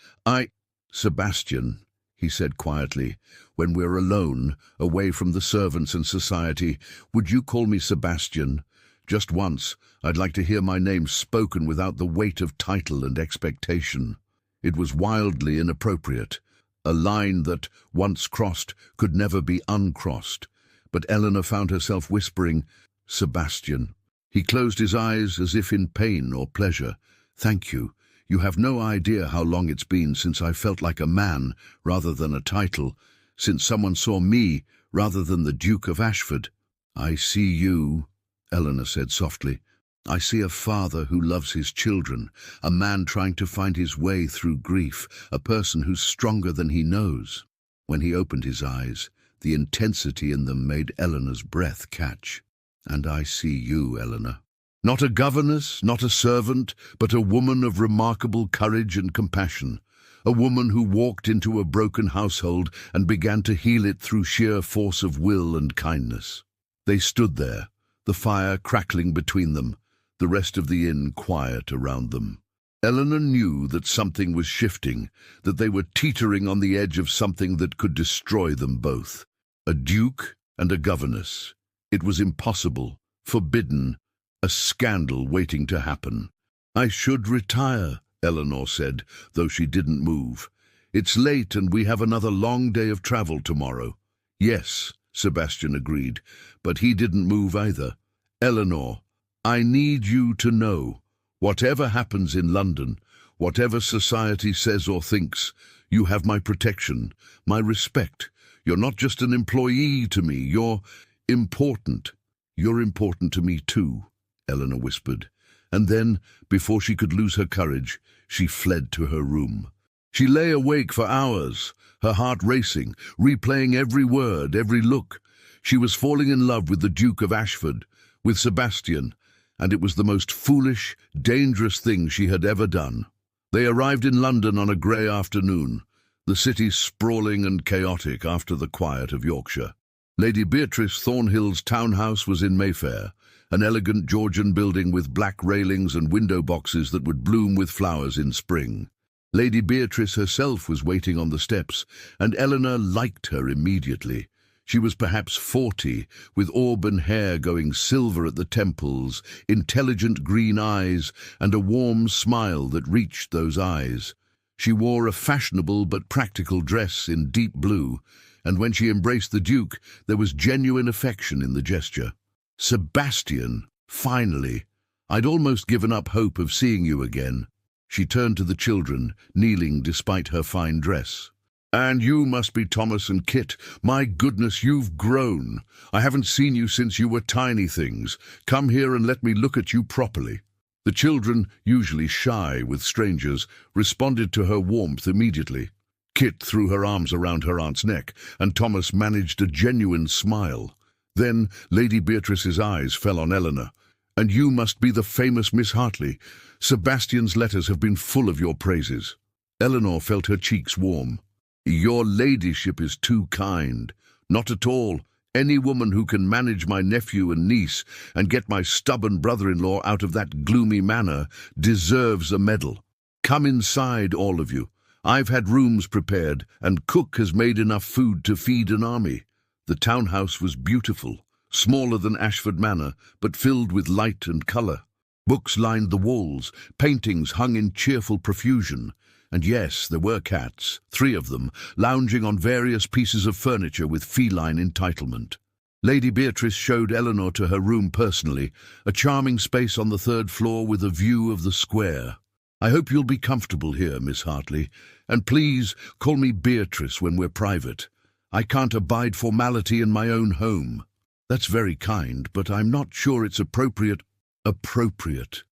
Sebastian," he said quietly, "when we're alone, away from the servants and society, would you call me Sebastian? Just once, I'd like to hear my name spoken without the weight of title and expectation." It was wildly inappropriate. A line that, once crossed, could never be uncrossed. But Eleanor found herself whispering, "Sebastian." He closed his eyes as if in pain or pleasure. "Thank you. You have no idea how long it's been since I felt like a man rather than a title, since someone saw me rather than the Duke of Ashford." "I see you," Eleanor said softly. "I see a father who loves his children, a man trying to find his way through grief, a person who's stronger than he knows." When he opened his eyes, the intensity in them made Eleanor's breath catch. "And I see you, Eleanor. Not a governess, not a servant, but a woman of remarkable courage and compassion. A woman who walked into a broken household and began to heal it through sheer force of will and kindness." They stood there, the fire crackling between them, the rest of the inn quiet around them. Eleanor knew that something was shifting, that they were teetering on the edge of something that could destroy them both. A duke and a governess. It was impossible, forbidden, a scandal waiting to happen. "I should retire," Eleanor said, though she didn't move. "It's late and we have another long day of travel tomorrow." "Yes," Sebastian agreed, but he didn't move either. "Eleanor, I need you to know, whatever happens in London, whatever society says or thinks, you have my protection, my respect. You're not just an employee to me, you're important." "You're important to me too," Eleanor whispered. And then, before she could lose her courage, she fled to her room. She lay awake for hours, her heart racing, replaying every word, every look. She was falling in love with the Duke of Ashford, with Sebastian, and it was the most foolish, dangerous thing she had ever done. They arrived in London on a grey afternoon, the city sprawling and chaotic after the quiet of Yorkshire. Lady Beatrice Thornhill's townhouse was in Mayfair, an elegant Georgian building with black railings and window boxes that would bloom with flowers in spring. Lady Beatrice herself was waiting on the steps, and Eleanor liked her immediately. She was perhaps 40, with auburn hair going silver at the temples, intelligent green eyes, and a warm smile that reached those eyes. She wore a fashionable but practical dress in deep blue, and when she embraced the Duke, there was genuine affection in the gesture. "Sebastian, finally! I'd almost given up hope of seeing you again." She turned to the children, kneeling despite her fine dress. "And you must be Thomas and Kit. My goodness, you've grown. I haven't seen you since you were tiny things. Come here and let me look at you properly." The children, usually shy with strangers, responded to her warmth immediately. Kit threw her arms around her aunt's neck, and Thomas managed a genuine smile. Then Lady Beatrice's eyes fell on Eleanor. "And you must be the famous Miss Hartley. Sebastian's letters have been full of your praises." Eleanor felt her cheeks warm. "Your ladyship is too kind." "Not at all. Any woman who can manage my nephew and niece and get my stubborn brother-in-law out of that gloomy manor deserves a medal. Come inside, all of you. I've had rooms prepared, and cook has made enough food to feed an army." The townhouse was beautiful, smaller than Ashford Manor, but filled with light and colour. Books lined the walls, paintings hung in cheerful profusion. And yes, there were cats, 3 of them, lounging on various pieces of furniture with feline entitlement. Lady Beatrice showed Eleanor to her room personally, a charming space on the 3rd floor with a view of the square. "I hope you'll be comfortable here, Miss Hartley, and please call me Beatrice when we're private. I can't abide formality in my own home." "That's very kind, but I'm not sure it's appropriate." "Appropriate."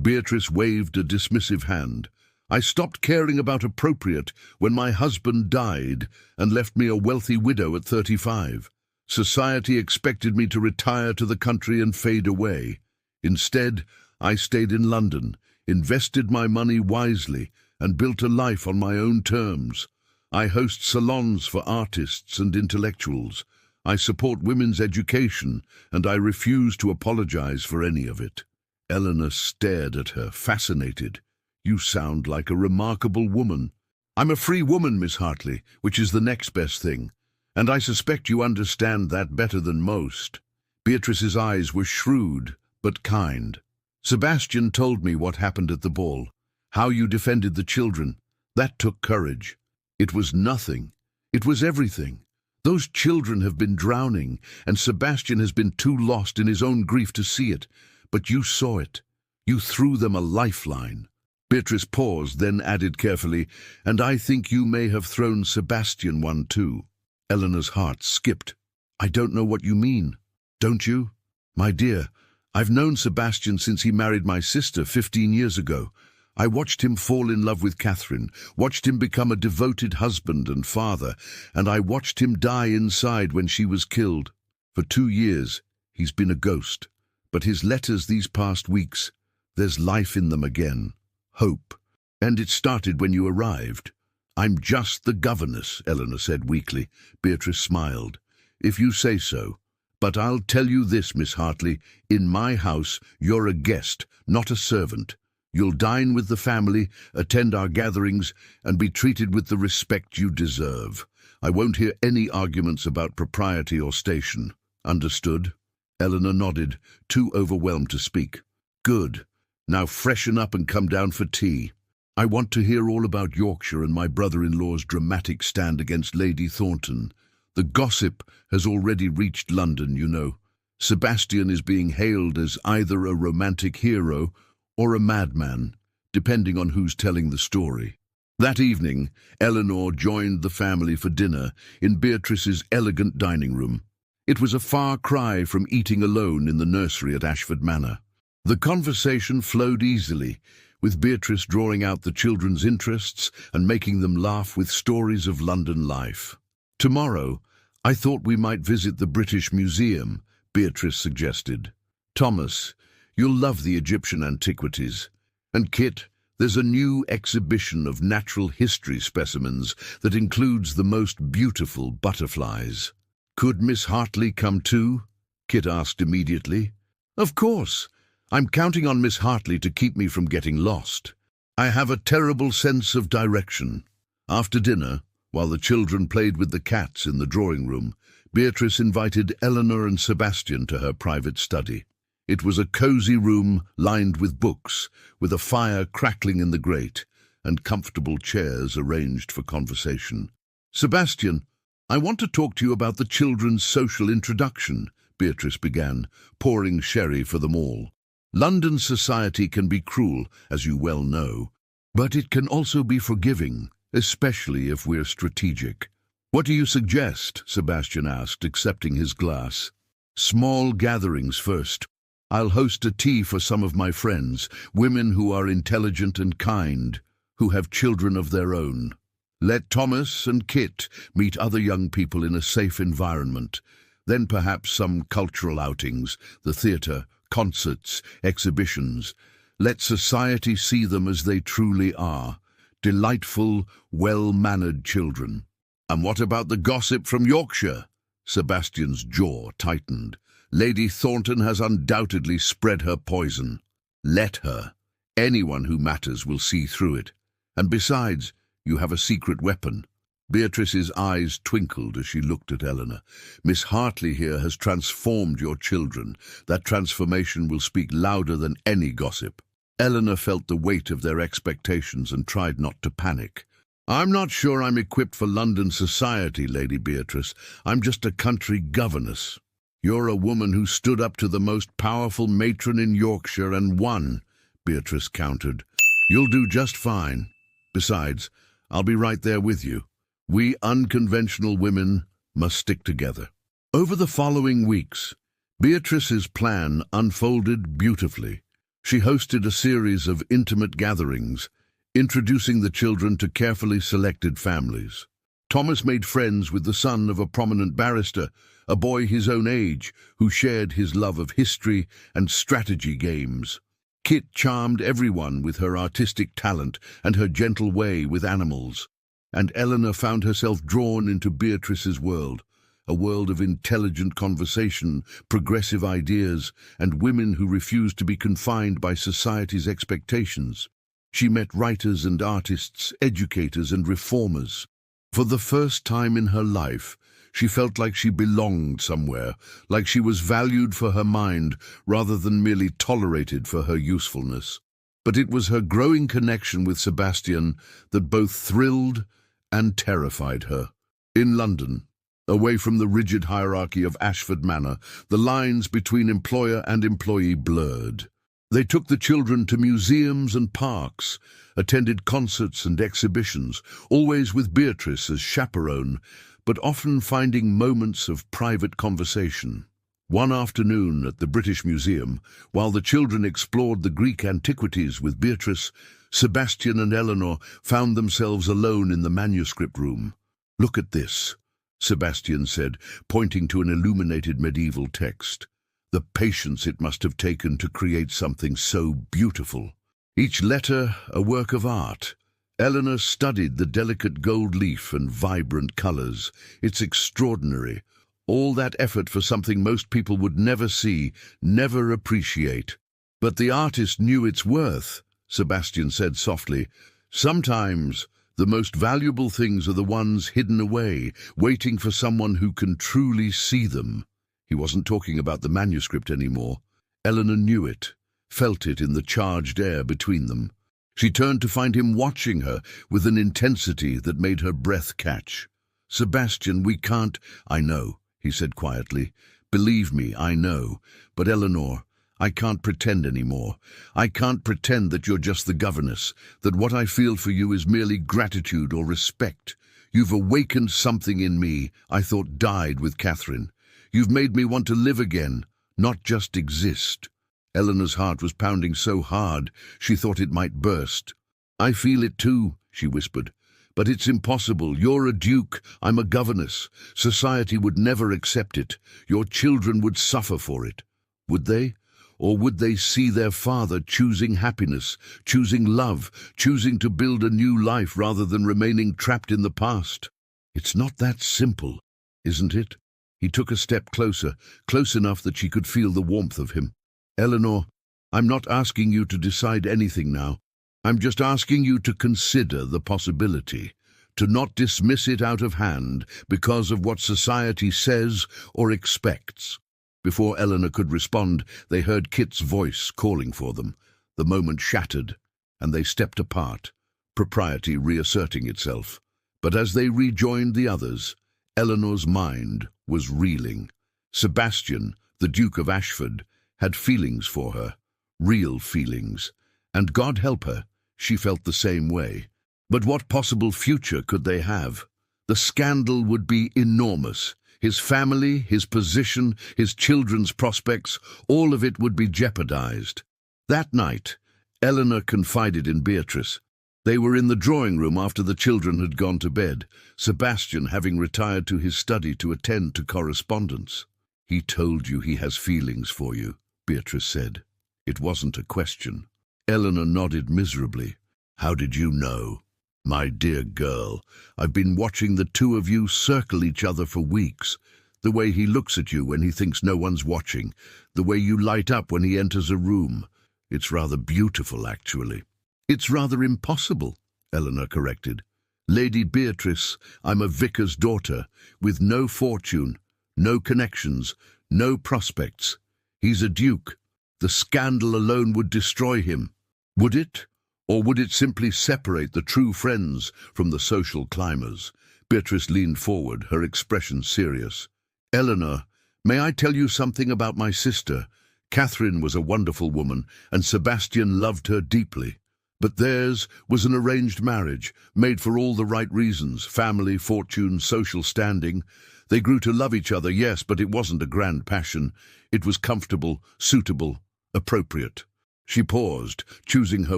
Beatrice waved a dismissive hand. "I stopped caring about appropriate when my husband died and left me a wealthy widow at 35. Society expected me to retire to the country and fade away. Instead, I stayed in London, invested my money wisely, and built a life on my own terms. I host salons for artists and intellectuals. I support women's education, and I refuse to apologize for any of it." Eleanor stared at her, fascinated. "You sound like a remarkable woman." "I'm a free woman, Miss Hartley, which is the next best thing, and I suspect you understand that better than most." Beatrice's eyes were shrewd, but kind. "Sebastian told me what happened at the ball, how you defended the children. That took courage." "It was nothing. It was everything. Those children have been drowning, and Sebastian has been too lost in his own grief to see it. But you saw it. You threw them a lifeline." Beatrice paused, then added carefully, "And I think you may have thrown Sebastian one too." Eleanor's heart skipped. "I don't know what you mean." "Don't you? My dear, I've known Sebastian since he married my sister 15 years ago. I watched him fall in love with Catherine, watched him become a devoted husband and father, and I watched him die inside when she was killed. For 2 years, he's been a ghost. But his letters these past weeks, there's life in them again. Hope. And it started when you arrived." "I'm just the governess," Eleanor said weakly. Beatrice smiled. "If you say so. But I'll tell you this, Miss Hartley, in my house you're a guest, not a servant. You'll dine with the family, attend our gatherings, and be treated with the respect you deserve. I won't hear any arguments about propriety or station. Understood?" Eleanor nodded, too overwhelmed to speak. "Good. Now freshen up and come down for tea. I want to hear all about Yorkshire and my brother-in-law's dramatic stand against Lady Thornton. The gossip has already reached London, you know. Sebastian is being hailed as either a romantic hero or a madman, depending on who's telling the story." That evening, Eleanor joined the family for dinner in Beatrice's elegant dining room. It was a far cry from eating alone in the nursery at Ashford Manor. The conversation flowed easily, with Beatrice drawing out the children's interests and making them laugh with stories of London life. "Tomorrow, I thought we might visit the British Museum," Beatrice suggested. "Thomas, you'll love the Egyptian antiquities. And Kit, there's a new exhibition of natural history specimens that includes the most beautiful butterflies." "Could Miss Hartley come too?" Kit asked immediately. "Of course. I'm counting on Miss Hartley to keep me from getting lost. I have a terrible sense of direction." After dinner, while the children played with the cats in the drawing room, Beatrice invited Eleanor and Sebastian to her private study. It was a cosy room lined with books, with a fire crackling in the grate, and comfortable chairs arranged for conversation. "Sebastian, I want to talk to you about the children's social introduction," Beatrice began, pouring sherry for them all. "London society can be cruel, as you well know, but it can also be forgiving, especially if we're strategic." "What do you suggest?" Sebastian asked, accepting his glass. "Small gatherings first. I'll host a tea for some of my friends, women who are intelligent and kind, who have children of their own. Let Thomas and Kit meet other young people in a safe environment. Then perhaps some cultural outings, the theatre, concerts, exhibitions. Let society see them as they truly are, delightful, well-mannered children. And what about the gossip from Yorkshire? Sebastian's jaw tightened. Lady Thornton has undoubtedly spread her poison. Let her. Anyone who matters will see through it. And besides, you have a secret weapon. Beatrice's eyes twinkled as she looked at Eleanor. Miss Hartley here has transformed your children. That transformation will speak louder than any gossip. Eleanor felt the weight of their expectations and tried not to panic. I'm not sure I'm equipped for London society, Lady Beatrice. I'm just a country governess. You're a woman who stood up to the most powerful matron in Yorkshire and won, Beatrice countered. You'll do just fine. Besides, I'll be right there with you. We unconventional women must stick together. Over the following weeks, Beatrice's plan unfolded beautifully. She hosted a series of intimate gatherings, introducing the children to carefully selected families. Thomas made friends with the son of a prominent barrister, a boy his own age, who shared his love of history and strategy games. Kit charmed everyone with her artistic talent and her gentle way with animals. And Eleanor found herself drawn into Beatrice's world, a world of intelligent conversation, progressive ideas, and women who refused to be confined by society's expectations. She met writers and artists, educators and reformers. For the first time in her life, she felt like she belonged somewhere, like she was valued for her mind rather than merely tolerated for her usefulness. But it was her growing connection with Sebastian that both thrilled and terrified her. In London, away from the rigid hierarchy of Ashford Manor, the lines between employer and employee blurred. They took the children to museums and parks, attended concerts and exhibitions, always with Beatrice as chaperone, but often finding moments of private conversation. One afternoon at the British Museum, while the children explored the Greek antiquities with Beatrice, Sebastian and Eleanor found themselves alone in the manuscript room. "Look at this," Sebastian said, pointing to an illuminated medieval text. "The patience it must have taken to create something so beautiful. Each letter a work of art." Eleanor studied the delicate gold leaf and vibrant colors. "It's extraordinary. All that effort for something most people would never see, never appreciate." "But the artist knew its worth," Sebastian said softly. "Sometimes the most valuable things are the ones hidden away, waiting for someone who can truly see them." He wasn't talking about the manuscript anymore. Eleanor knew it, felt it in the charged air between them. She turned to find him watching her with an intensity that made her breath catch. "Sebastian, we can't—" "I know," he said quietly. "Believe me, I know. But Eleanor, I can't pretend anymore. I can't pretend that you're just the governess, that what I feel for you is merely gratitude or respect. You've awakened something in me I thought died with Catherine. You've made me want to live again, not just exist." Eleanor's heart was pounding so hard she thought it might burst. "I feel it too," she whispered. "But it's impossible. You're a duke, I'm a governess. Society would never accept it. Your children would suffer for it." Would they? Or would they see their father choosing happiness, choosing love, choosing to build a new life rather than remaining trapped in the past? "It's not that simple, isn't it?" He took a step closer, close enough that she could feel the warmth of him. "Eleanor, I'm not asking you to decide anything now. I'm just asking you to consider the possibility, to not dismiss it out of hand because of what society says or expects." Before Eleanor could respond, they heard Kit's voice calling for them. The moment shattered, and they stepped apart, propriety reasserting itself. But as they rejoined the others, Eleanor's mind was reeling. Sebastian, the Duke of Ashford, had feelings for her, real feelings, and God help her, she felt the same way. But what possible future could they have? The scandal would be enormous. His family, his position, his children's prospects, all of it would be jeopardized. That night, Eleanor confided in Beatrice. They were in the drawing room after the children had gone to bed, Sebastian having retired to his study to attend to correspondence. "He told you he has feelings for you," Beatrice said. It wasn't a question. Eleanor nodded miserably. "How did you know?" "My dear girl, I've been watching the two of you circle each other for weeks. The way he looks at you when he thinks no one's watching, the way you light up when he enters a room. It's rather beautiful, actually." "It's rather impossible," Eleanor corrected. "Lady Beatrice, I'm a vicar's daughter, with no fortune, no connections, no prospects. He's a duke. The scandal alone would destroy him. Would it? Or would it simply separate the true friends from the social climbers?" Beatrice leaned forward, her expression serious. "Eleanor, may I tell you something about my sister? Catherine was a wonderful woman, and Sebastian loved her deeply. But theirs was an arranged marriage, made for all the right reasons: family, fortune, social standing. They grew to love each other, yes, but it wasn't a grand passion. It was comfortable, suitable, appropriate." She paused, choosing her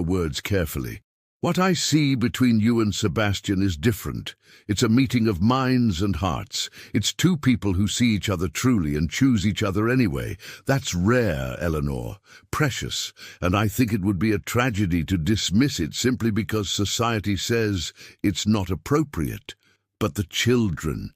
words carefully. "What I see between you and Sebastian is different. It's a meeting of minds and hearts. It's two people who see each other truly and choose each other anyway. That's rare, Eleanor, precious, and I think it would be a tragedy to dismiss it simply because society says it's not appropriate. But the children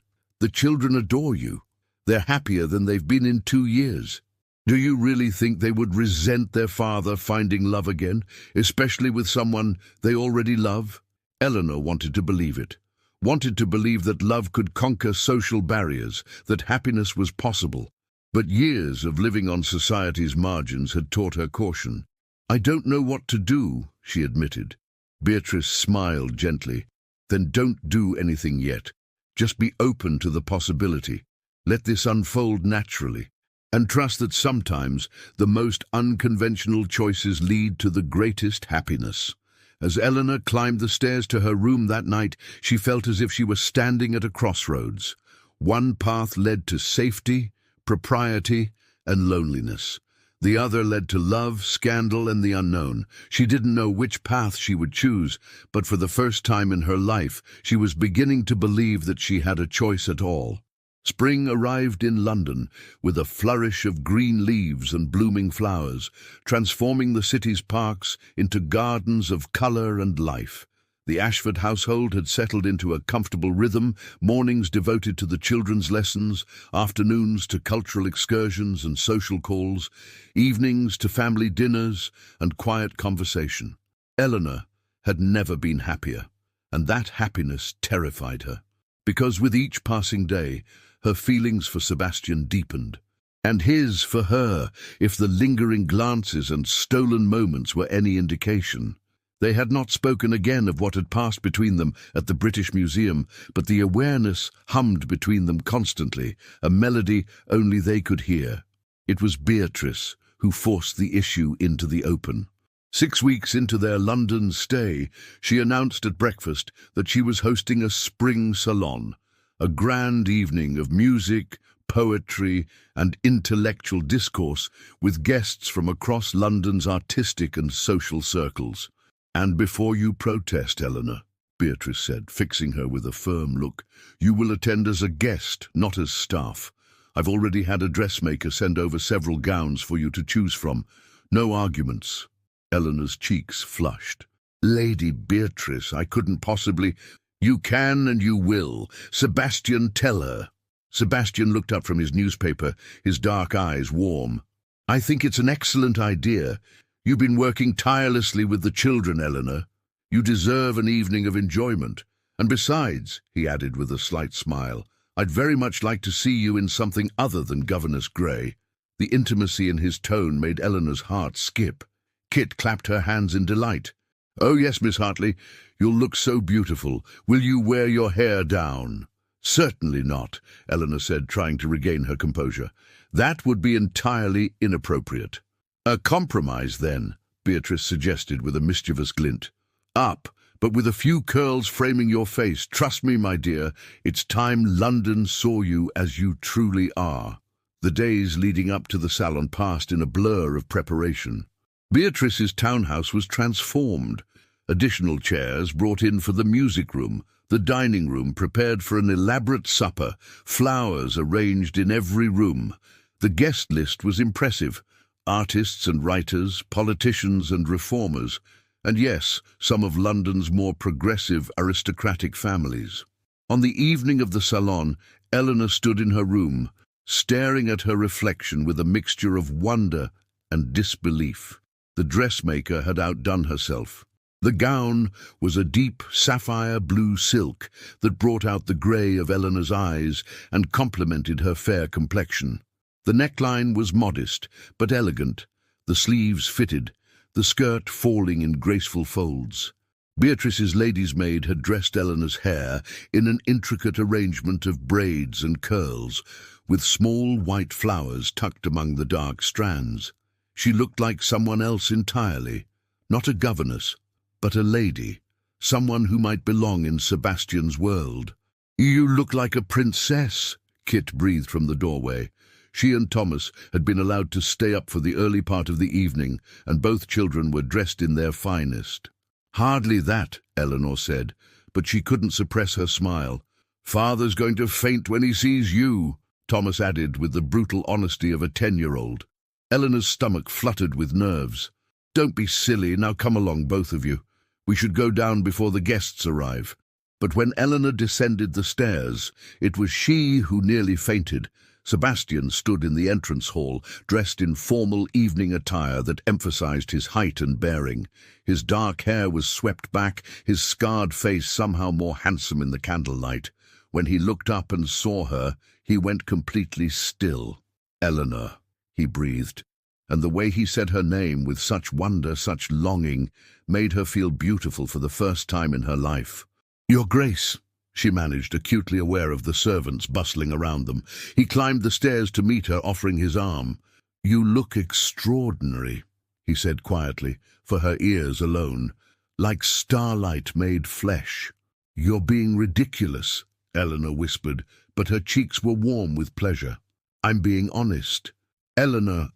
adore you. They're happier than they've been in 2 years. Do you really think they would resent their father finding love again, especially with someone they already love?" Eleanor wanted to believe it, wanted to believe that love could conquer social barriers, that happiness was possible. But years of living on society's margins had taught her caution. "I don't know what to do," she admitted. Beatrice smiled gently. "Then don't do anything yet. Just be open to the possibility. Let this unfold naturally. And trust that sometimes the most unconventional choices lead to the greatest happiness." As Eleanor climbed the stairs to her room that night, she felt as if she were standing at a crossroads. One path led to safety, propriety, and loneliness. The other led to love, scandal, and the unknown. She didn't know which path she would choose, but for the first time in her life, she was beginning to believe that she had a choice at all. Spring arrived in London with a flourish of green leaves and blooming flowers, transforming the city's parks into gardens of colour and life. The Ashford household had settled into a comfortable rhythm, mornings devoted to the children's lessons, afternoons to cultural excursions and social calls, evenings to family dinners and quiet conversation. Eleanor had never been happier, and that happiness terrified her, because with each passing day, her feelings for Sebastian deepened, and his for her, if the lingering glances and stolen moments were any indication. They had not spoken again of what had passed between them at the British Museum, but the awareness hummed between them constantly, a melody only they could hear. It was Beatrice who forced the issue into the open. 6 weeks into their London stay, she announced at breakfast that she was hosting a spring salon, a grand evening of music, poetry, and intellectual discourse with guests from across London's artistic and social circles. "And before you protest, Eleanor," Beatrice said, fixing her with a firm look, "you will attend as a guest, not as staff. I've already had a dressmaker send over several gowns for you to choose from. No arguments." Eleanor's cheeks flushed. "Lady Beatrice, I couldn't possibly—" "You can and you will. Sebastian, tell her." Sebastian looked up from his newspaper, his dark eyes warm. "I think it's an excellent idea. You've been working tirelessly with the children, Eleanor. You deserve an evening of enjoyment. And besides," he added with a slight smile, "I'd very much like to see you in something other than Governess Grey." The intimacy in his tone made Eleanor's heart skip. Kit clapped her hands in delight. "Oh yes, Miss Hartley, you'll look so beautiful. Will you wear your hair down?" "Certainly not," Eleanor said, trying to regain her composure. "That would be entirely inappropriate." "A compromise, then," Beatrice suggested with a mischievous glint. "Up, but with a few curls framing your face. Trust me, my dear, it's time London saw you as you truly are." The days leading up to the salon passed in a blur of preparation. Beatrice's townhouse was transformed. Additional chairs brought in for the music room, the dining room prepared for an elaborate supper, flowers arranged in every room. The guest list was impressive: artists and writers, politicians and reformers, and yes, some of London's more progressive aristocratic families. On the evening of the salon, Eleanor stood in her room, staring at her reflection with a mixture of wonder and disbelief. The dressmaker had outdone herself. The gown was a deep sapphire blue silk that brought out the grey of Eleanor's eyes and complemented her fair complexion. The neckline was modest but elegant, the sleeves fitted, the skirt falling in graceful folds. Beatrice's lady's maid had dressed Eleanor's hair in an intricate arrangement of braids and curls, with small white flowers tucked among the dark strands. She looked like someone else entirely, not a governess, but a lady, someone who might belong in Sebastian's world. "You look like a princess," Kit breathed from the doorway. She and Thomas had been allowed to stay up for the early part of the evening, and both children were dressed in their finest. "Hardly that," Eleanor said, but she couldn't suppress her smile. "Father's going to faint when he sees you," Thomas added with the brutal honesty of a 10-year-old. Eleanor's stomach fluttered with nerves. "Don't be silly, now come along, both of you. We should go down before the guests arrive." But when Eleanor descended the stairs, it was she who nearly fainted. Sebastian stood in the entrance hall, dressed in formal evening attire that emphasized his height and bearing. His dark hair was swept back, his scarred face somehow more handsome in the candlelight. When he looked up and saw her, he went completely still. "Eleanor," he breathed, and the way he said her name with such wonder, such longing, made her feel beautiful for the first time in her life. "Your Grace," she managed, acutely aware of the servants bustling around them. He climbed the stairs to meet her, offering his arm. "You look extraordinary," he said quietly, for her ears alone, "like starlight made flesh." "You're being ridiculous," Eleanor whispered, but her cheeks were warm with pleasure. "I'm being honest. Eleanor,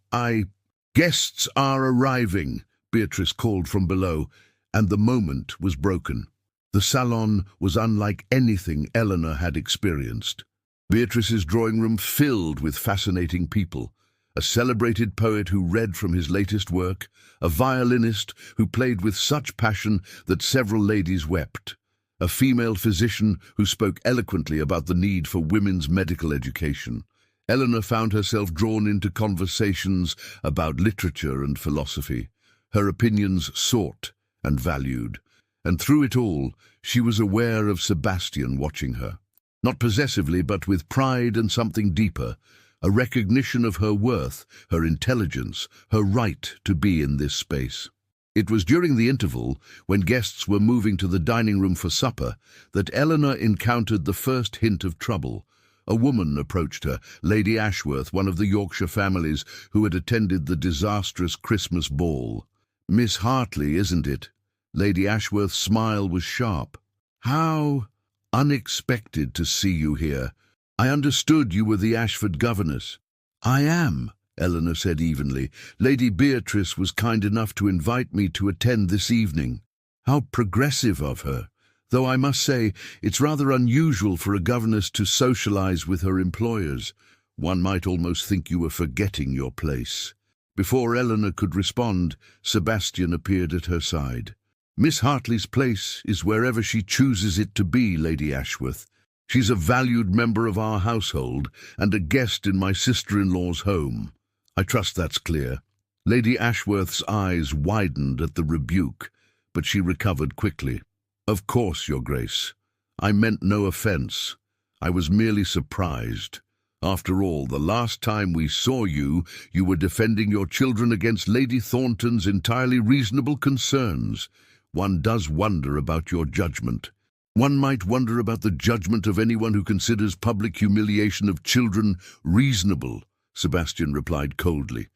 Guests are arriving," Beatrice called from below, and the moment was broken. The salon was unlike anything Eleanor had experienced. Beatrice's drawing room filled with fascinating people: a celebrated poet who read from his latest work, a violinist who played with such passion that several ladies wept, a female physician who spoke eloquently about the need for women's medical education. Eleanor found herself drawn into conversations about literature and philosophy, her opinions sought and valued. And through it all, she was aware of Sebastian watching her. Not possessively, but with pride and something deeper, a recognition of her worth, her intelligence, her right to be in this space. It was during the interval, when guests were moving to the dining room for supper, that Eleanor encountered the first hint of trouble. A woman approached her, Lady Ashworth, one of the Yorkshire families who had attended the disastrous Christmas ball. "Miss Hartley, isn't it?" Lady Ashworth's smile was sharp. "How unexpected to see you here. I understood you were the Ashford governess." "I am," Eleanor said evenly. "Lady Beatrice was kind enough to invite me to attend this evening." "How progressive of her. Though I must say, it's rather unusual for a governess to socialize with her employers. One might almost think you were forgetting your place." Before Eleanor could respond, Sebastian appeared at her side. "Miss Hartley's place is wherever she chooses it to be, Lady Ashworth. She's a valued member of our household and a guest in my sister-in-law's home. I trust that's clear." Lady Ashworth's eyes widened at the rebuke, but she recovered quickly. "Of course, Your Grace. I meant no offence. I was merely surprised. After all, the last time we saw you, you were defending your children against Lady Thornton's entirely reasonable concerns. One does wonder about your judgment. One might wonder about the judgment of anyone who considers public humiliation of children reasonable," Sebastian replied coldly.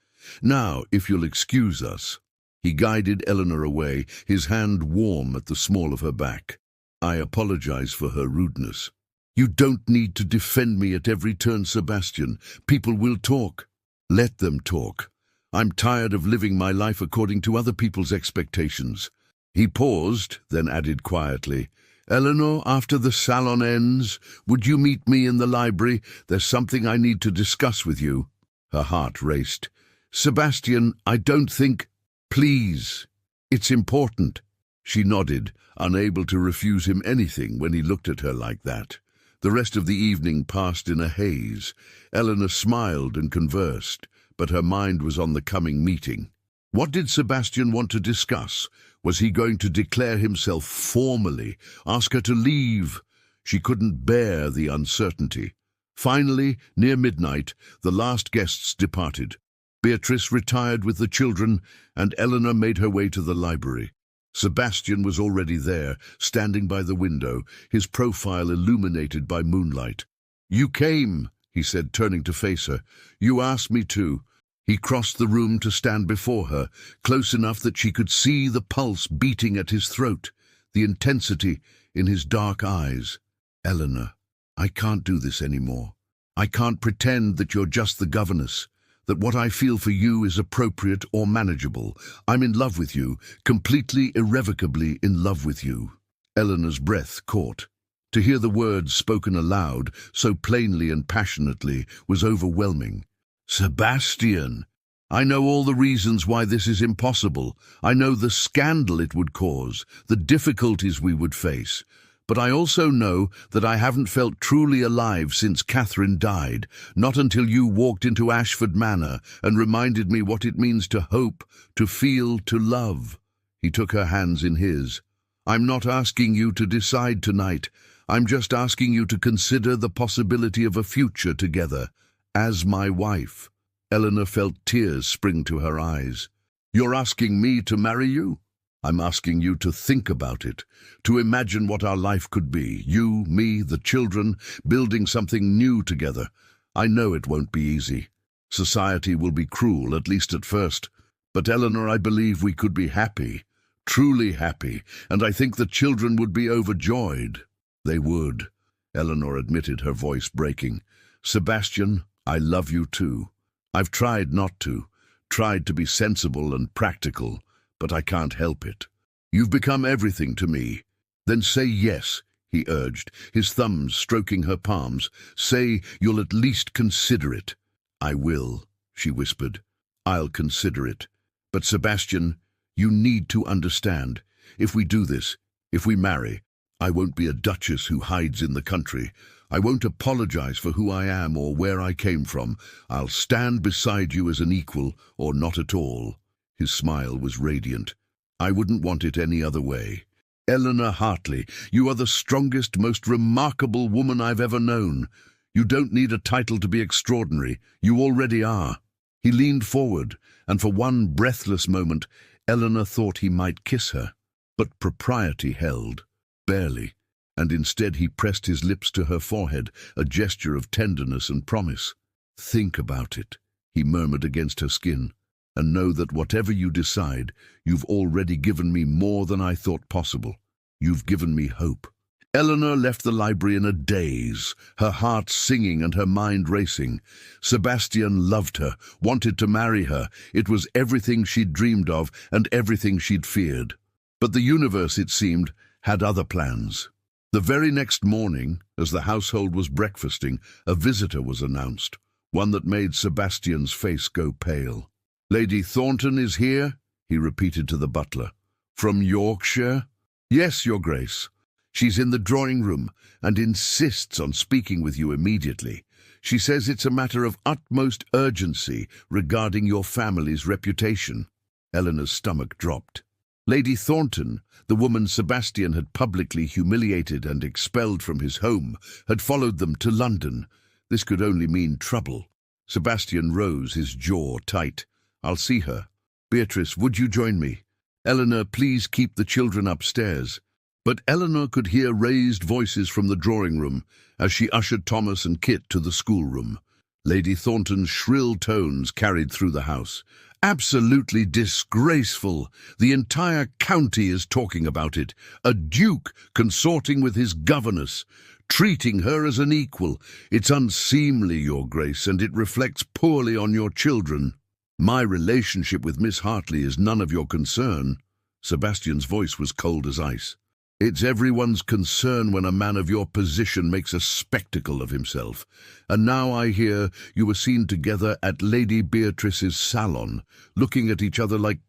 "Now, if you'll excuse us." He guided Eleanor away, his hand warm at the small of her back. "I apologize for her rudeness." "You don't need to defend me at every turn, Sebastian. People will talk." "Let them talk. I'm tired of living my life according to other people's expectations." He paused, then added quietly, "Eleanor, after the salon ends, would you meet me in the library? There's something I need to discuss with you." Her heart raced. "Sebastian, I don't think—" "Please, it's important." She nodded, unable to refuse him anything when he looked at her like that. The rest of the evening passed in a haze. Eleanor smiled and conversed, but her mind was on the coming meeting. What did Sebastian want to discuss? Was he going to declare himself formally, ask her to leave? She couldn't bear the uncertainty. Finally, near midnight, the last guests departed. Beatrice retired with the children, and Eleanor made her way to the library. Sebastian was already there, standing by the window, his profile illuminated by moonlight. "You came," he said, turning to face her. "You asked me to." He crossed the room to stand before her, close enough that she could see the pulse beating at his throat, the intensity in his dark eyes. "Eleanor, I can't do this anymore. I can't pretend that you're just the governess, that what I feel for you is appropriate or manageable. I'm in love with you, completely, irrevocably in love with you." Eleanor's breath caught. To hear the words spoken aloud, so plainly and passionately, was overwhelming. "Sebastian, I know all the reasons why this is impossible. I know the scandal it would cause, the difficulties we would face. But I also know that I haven't felt truly alive since Catherine died, not until you walked into Ashford Manor and reminded me what it means to hope, to feel, to love." He took her hands in his. "I'm not asking you to decide tonight. I'm just asking you to consider the possibility of a future together, as my wife." Eleanor felt tears spring to her eyes. "You're asking me to marry you?" "I'm asking you to think about it, to imagine what our life could be, you, me, the children, building something new together. I know it won't be easy. Society will be cruel, at least at first. But Eleanor, I believe we could be happy, truly happy, and I think the children would be overjoyed." "They would," Eleanor admitted, her voice breaking. "Sebastian, I love you too. I've tried not to, tried to be sensible and practical, but I can't help it. You've become everything to me." "Then say yes," he urged, his thumbs stroking her palms. "Say you'll at least consider it." "I will," she whispered. "I'll consider it. But Sebastian, you need to understand. If we do this, if we marry, I won't be a duchess who hides in the country. I won't apologize for who I am or where I came from. I'll stand beside you as an equal, or not at all." His smile was radiant. "I wouldn't want it any other way. Eleanor Hartley, you are the strongest, most remarkable woman I've ever known. You don't need a title to be extraordinary. You already are." He leaned forward, and for one breathless moment, Eleanor thought he might kiss her. But propriety held, barely, and instead he pressed his lips to her forehead, a gesture of tenderness and promise. "Think about it," he murmured against her skin, "and know that whatever you decide, you've already given me more than I thought possible. You've given me hope." Eleanor left the library in a daze, her heart singing and her mind racing. Sebastian loved her, wanted to marry her. It was everything she'd dreamed of and everything she'd feared. But the universe, it seemed, had other plans. The very next morning, as the household was breakfasting, a visitor was announced, one that made Sebastian's face go pale. "Lady Thornton is here?" he repeated to the butler. "From Yorkshire?" "Yes, Your Grace. She's in the drawing room and insists on speaking with you immediately. She says it's a matter of utmost urgency regarding your family's reputation." Eleanor's stomach dropped. Lady Thornton, the woman Sebastian had publicly humiliated and expelled from his home, had followed them to London. This could only mean trouble. Sebastian rose, his jaw tight. "I'll see her. Beatrice, would you join me? Eleanor, please keep the children upstairs." But Eleanor could hear raised voices from the drawing room as she ushered Thomas and Kit to the schoolroom. Lady Thornton's shrill tones carried through the house. Absolutely disgraceful. The entire county is talking about it. A duke consorting with his governess, treating her as an equal. It's unseemly, Your Grace, and it reflects poorly on your children. My relationship with Miss Hartley is none of your concern. Sebastian's voice was cold as ice. It's everyone's concern when a man of your position makes a spectacle of himself. And now I hear you were seen together at Lady Beatrice's salon, looking at each other like...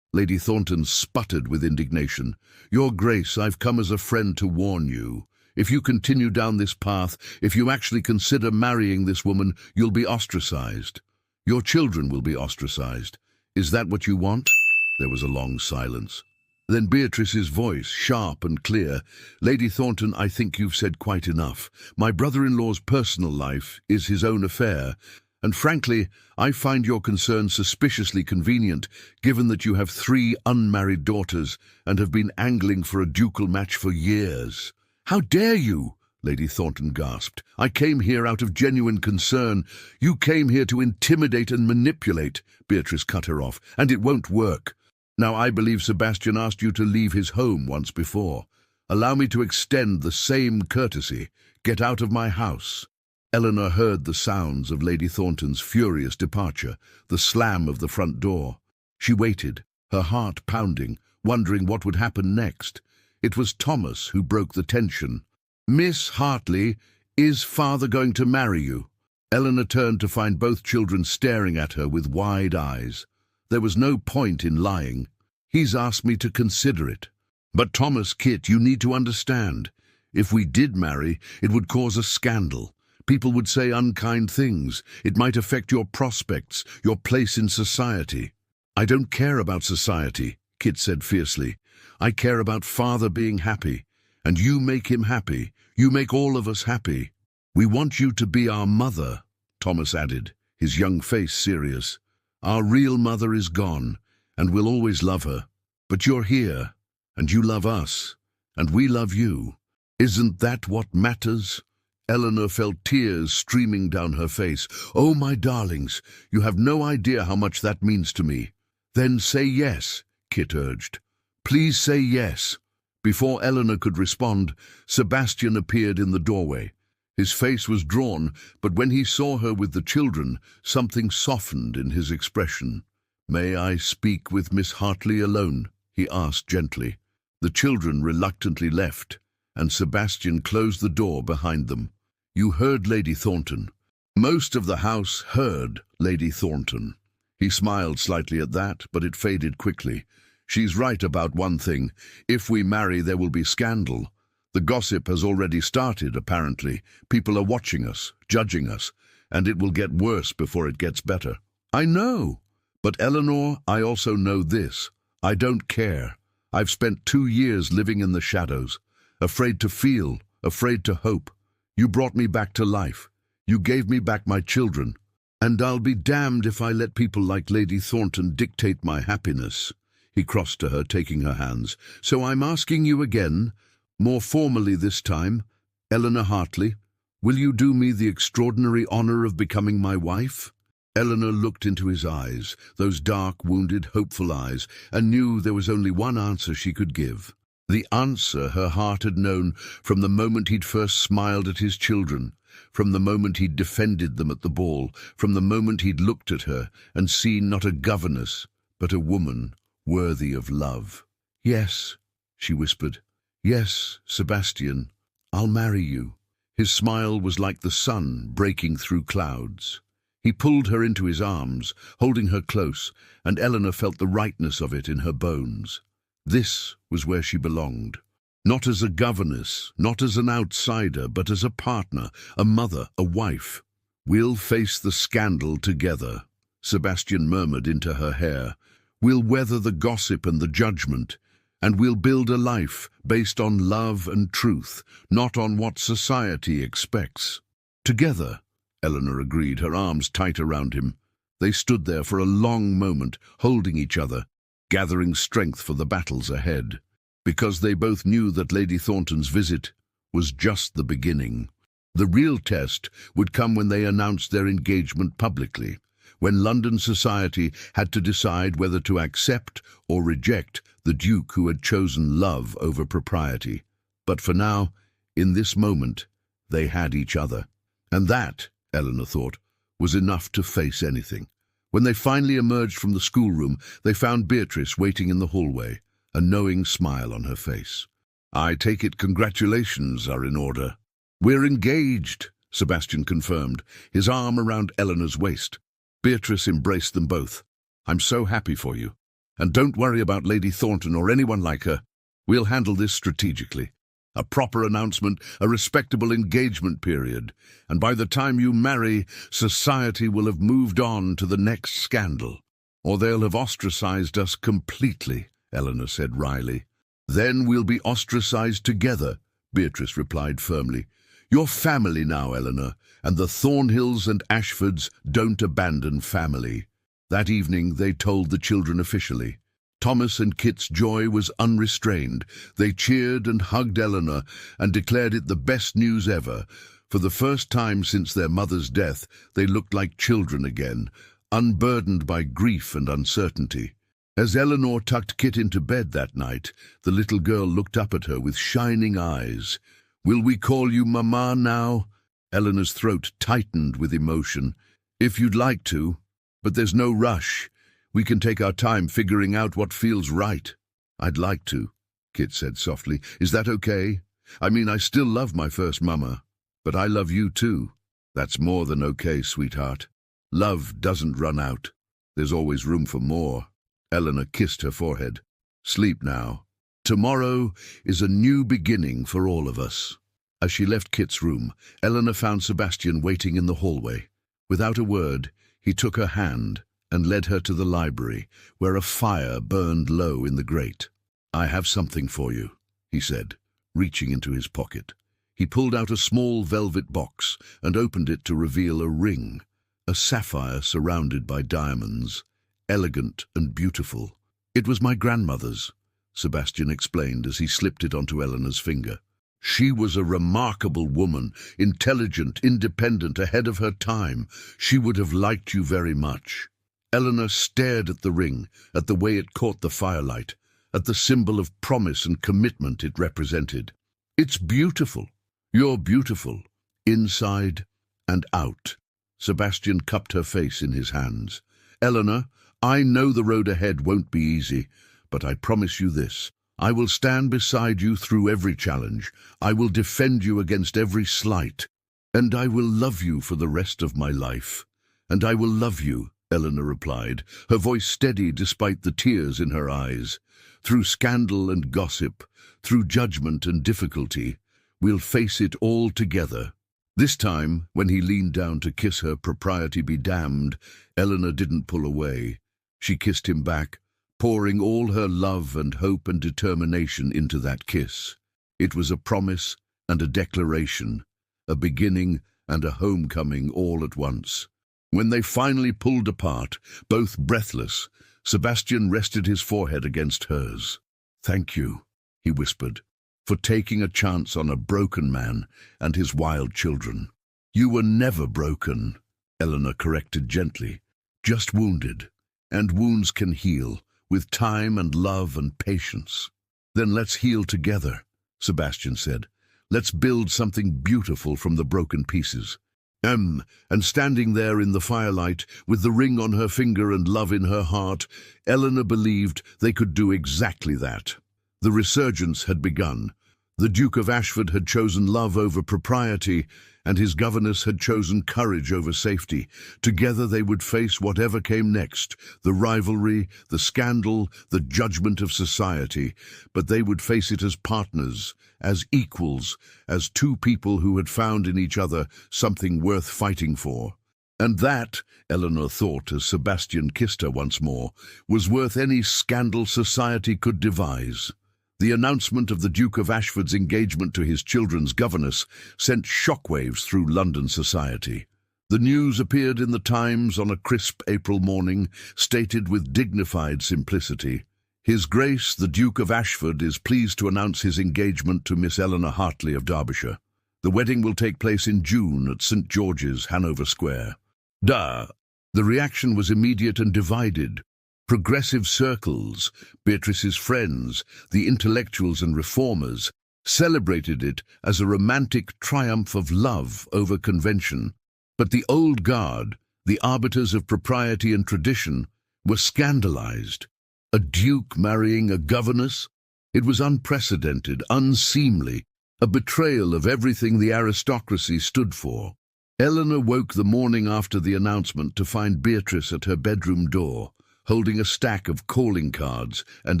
Lady Thornton sputtered with indignation. Your Grace, I've come as a friend to warn you. If you continue down this path, if you actually consider marrying this woman, you'll be ostracized. Your children will be ostracized. Is that what you want? There was a long silence. Then Beatrice's voice, sharp and clear. Lady Thornton, I think you've said quite enough. My brother-in-law's personal life is his own affair, and frankly, I find your concern suspiciously convenient, given that you have 3 unmarried daughters and have been angling for a ducal match for years. How dare you? Lady Thornton gasped. I came here out of genuine concern. You came here to intimidate and manipulate. Beatrice cut her off. And it won't work. Now, I believe Sebastian asked you to leave his home once before. Allow me to extend the same courtesy. Get out of my house. Eleanor heard the sounds of Lady Thornton's furious departure, the slam of the front door. She waited, her heart pounding, wondering what would happen next. It was Thomas who broke the tension. Miss Hartley, is father going to marry you? Eleanor turned to find both children staring at her with wide eyes. There was no point in lying. He's asked me to consider it. But Thomas, Kit, you need to understand. If we did marry, it would cause a scandal. People would say unkind things. It might affect your prospects, your place in society. I don't care about society, Kit said fiercely. I care about father being happy. And you make him happy. You make all of us happy. We want you to be our mother, Thomas added, his young face serious. Our real mother is gone, and we'll always love her. But you're here, and you love us, and we love you. Isn't that what matters? Eleanor felt tears streaming down her face. Oh, my darlings, you have no idea how much that means to me. Then say yes, Kit urged. Please say yes. Before Eleanor could respond, Sebastian appeared in the doorway. His face was drawn, but when he saw her with the children, something softened in his expression. May I speak with Miss Hartley alone? He asked gently. The children reluctantly left, and Sebastian closed the door behind them. You heard Lady Thornton. Most of the house heard Lady Thornton. He smiled slightly at that, but it faded quickly. She's right about one thing. If we marry, there will be scandal. The gossip has already started, apparently. People are watching us, judging us, and it will get worse before it gets better. I know. But Eleanor, I also know this. I don't care. I've spent 2 years living in the shadows, afraid to feel, afraid to hope. You brought me back to life. You gave me back my children. And I'll be damned if I let people like Lady Thornton dictate my happiness. He crossed to her, taking her hands. So I'm asking you again, more formally this time, Eleanor Hartley, will you do me the extraordinary honor of becoming my wife? Eleanor looked into his eyes, those dark, wounded, hopeful eyes, and knew there was only one answer she could give. The answer her heart had known from the moment he'd first smiled at his children, from the moment he'd defended them at the ball, from the moment he'd looked at her and seen not a governess, but a woman worthy of love. Yes, she whispered. Yes, Sebastian, I'll marry you. His smile was like the sun breaking through clouds. He pulled her into his arms, holding her close, and Eleanor felt the rightness of it in her bones. This was where she belonged. Not as a governess, not as an outsider, but as a partner, a mother, a wife. We'll face the scandal together, Sebastian murmured into her hair. We'll weather the gossip and the judgment, and we'll build a life based on love and truth, not on what society expects. Together, Eleanor agreed, her arms tight around him. They stood there for a long moment, holding each other, gathering strength for the battles ahead, because they both knew that Lady Thornton's visit was just the beginning. The real test would come when they announced their engagement publicly, when London society had to decide whether to accept or reject the Duke who had chosen love over propriety. But for now, in this moment, they had each other. And that, Eleanor thought, was enough to face anything. When they finally emerged from the schoolroom, they found Beatrice waiting in the hallway, a knowing smile on her face. "I take it congratulations are in order." "We're engaged," Sebastian confirmed, his arm around Eleanor's waist. Beatrice embraced them both. "I'm so happy for you. And don't worry about Lady Thornton or anyone like her. We'll handle this strategically. A proper announcement, a respectable engagement period, and by the time you marry, society will have moved on to the next scandal. Or they'll have ostracized us completely," Eleanor said wryly. "Then we'll be ostracized together," Beatrice replied firmly. "You're family now, Eleanor, and the Thornhills and Ashfords don't abandon family." That evening they told the children officially. Thomas and Kit's joy was unrestrained. They cheered and hugged Eleanor and declared it the best news ever. For the first time since their mother's death, they looked like children again, unburdened by grief and uncertainty. As Eleanor tucked Kit into bed that night, the little girl looked up at her with shining eyes. "Will we call you Mama now?" Eleanor's throat tightened with emotion. "If you'd like to, but there's no rush. We can take our time figuring out what feels right." "I'd like to," Kit said softly. "Is that okay? I mean, I still love my first mama, but I love you too." "That's more than okay, sweetheart. Love doesn't run out. There's always room for more." Eleanor kissed her forehead. "Sleep now. Tomorrow is a new beginning for all of us." As she left Kit's room, Eleanor found Sebastian waiting in the hallway. Without a word, he took her hand and led her to the library, where a fire burned low in the grate. "I have something for you," he said, reaching into his pocket. He pulled out a small velvet box and opened it to reveal a ring, a sapphire surrounded by diamonds, elegant and beautiful. "It was my grandmother's," Sebastian explained as he slipped it onto Eleanor's finger. "She was a remarkable woman, intelligent, independent, ahead of her time. She would have liked you very much." Eleanor stared at the ring, at the way it caught the firelight, at the symbol of promise and commitment it represented. "It's beautiful. You're beautiful, inside and out." Sebastian cupped her face in his hands. "Eleanor, I know the road ahead won't be easy, but I promise you this. I will stand beside you through every challenge. I will defend you against every slight. And I will love you for the rest of my life." "And I will love you," Eleanor replied, her voice steady despite the tears in her eyes. "Through scandal and gossip, through judgment and difficulty, we'll face it all together." This time, when he leaned down to kiss her, propriety be damned, Eleanor didn't pull away. She kissed him back, pouring all her love and hope and determination into that kiss. It was a promise and a declaration, a beginning and a homecoming all at once. When they finally pulled apart, both breathless, Sebastian rested his forehead against hers. "Thank you," he whispered, "for taking a chance on a broken man and his wild children." "You were never broken," Eleanor corrected gently, "just wounded. And wounds can heal, with time and love and patience." "Then let's heal together," Sebastian said. "Let's build something beautiful from the broken pieces." And standing there in the firelight, with the ring on her finger and love in her heart, Eleanor believed they could do exactly that. The resurgence had begun. The Duke of Ashford had chosen love over propriety, and his governess had chosen courage over safety. Together they would face whatever came next, the rivalry, the scandal, the judgment of society, but they would face it as partners, as equals, as two people who had found in each other something worth fighting for. And that, Eleanor thought as Sebastian kissed her once more, was worth any scandal society could devise. The announcement of the Duke of Ashford's engagement to his children's governess sent shockwaves through London society. The news appeared in the Times on a crisp April morning, stated with dignified simplicity, "His Grace the Duke of Ashford is pleased to announce his engagement to Miss Eleanor Hartley of Derbyshire. The wedding will take place in June at St. George's, Hanover Square." "Duh," The reaction was immediate and divided. Progressive circles, Beatrice's friends, the intellectuals and reformers, celebrated it as a romantic triumph of love over convention. But the old guard, the arbiters of propriety and tradition, were scandalized. A duke marrying a governess? It was unprecedented, unseemly, a betrayal of everything the aristocracy stood for. Eleanor woke the morning after the announcement to find Beatrice at her bedroom door, holding a stack of calling cards and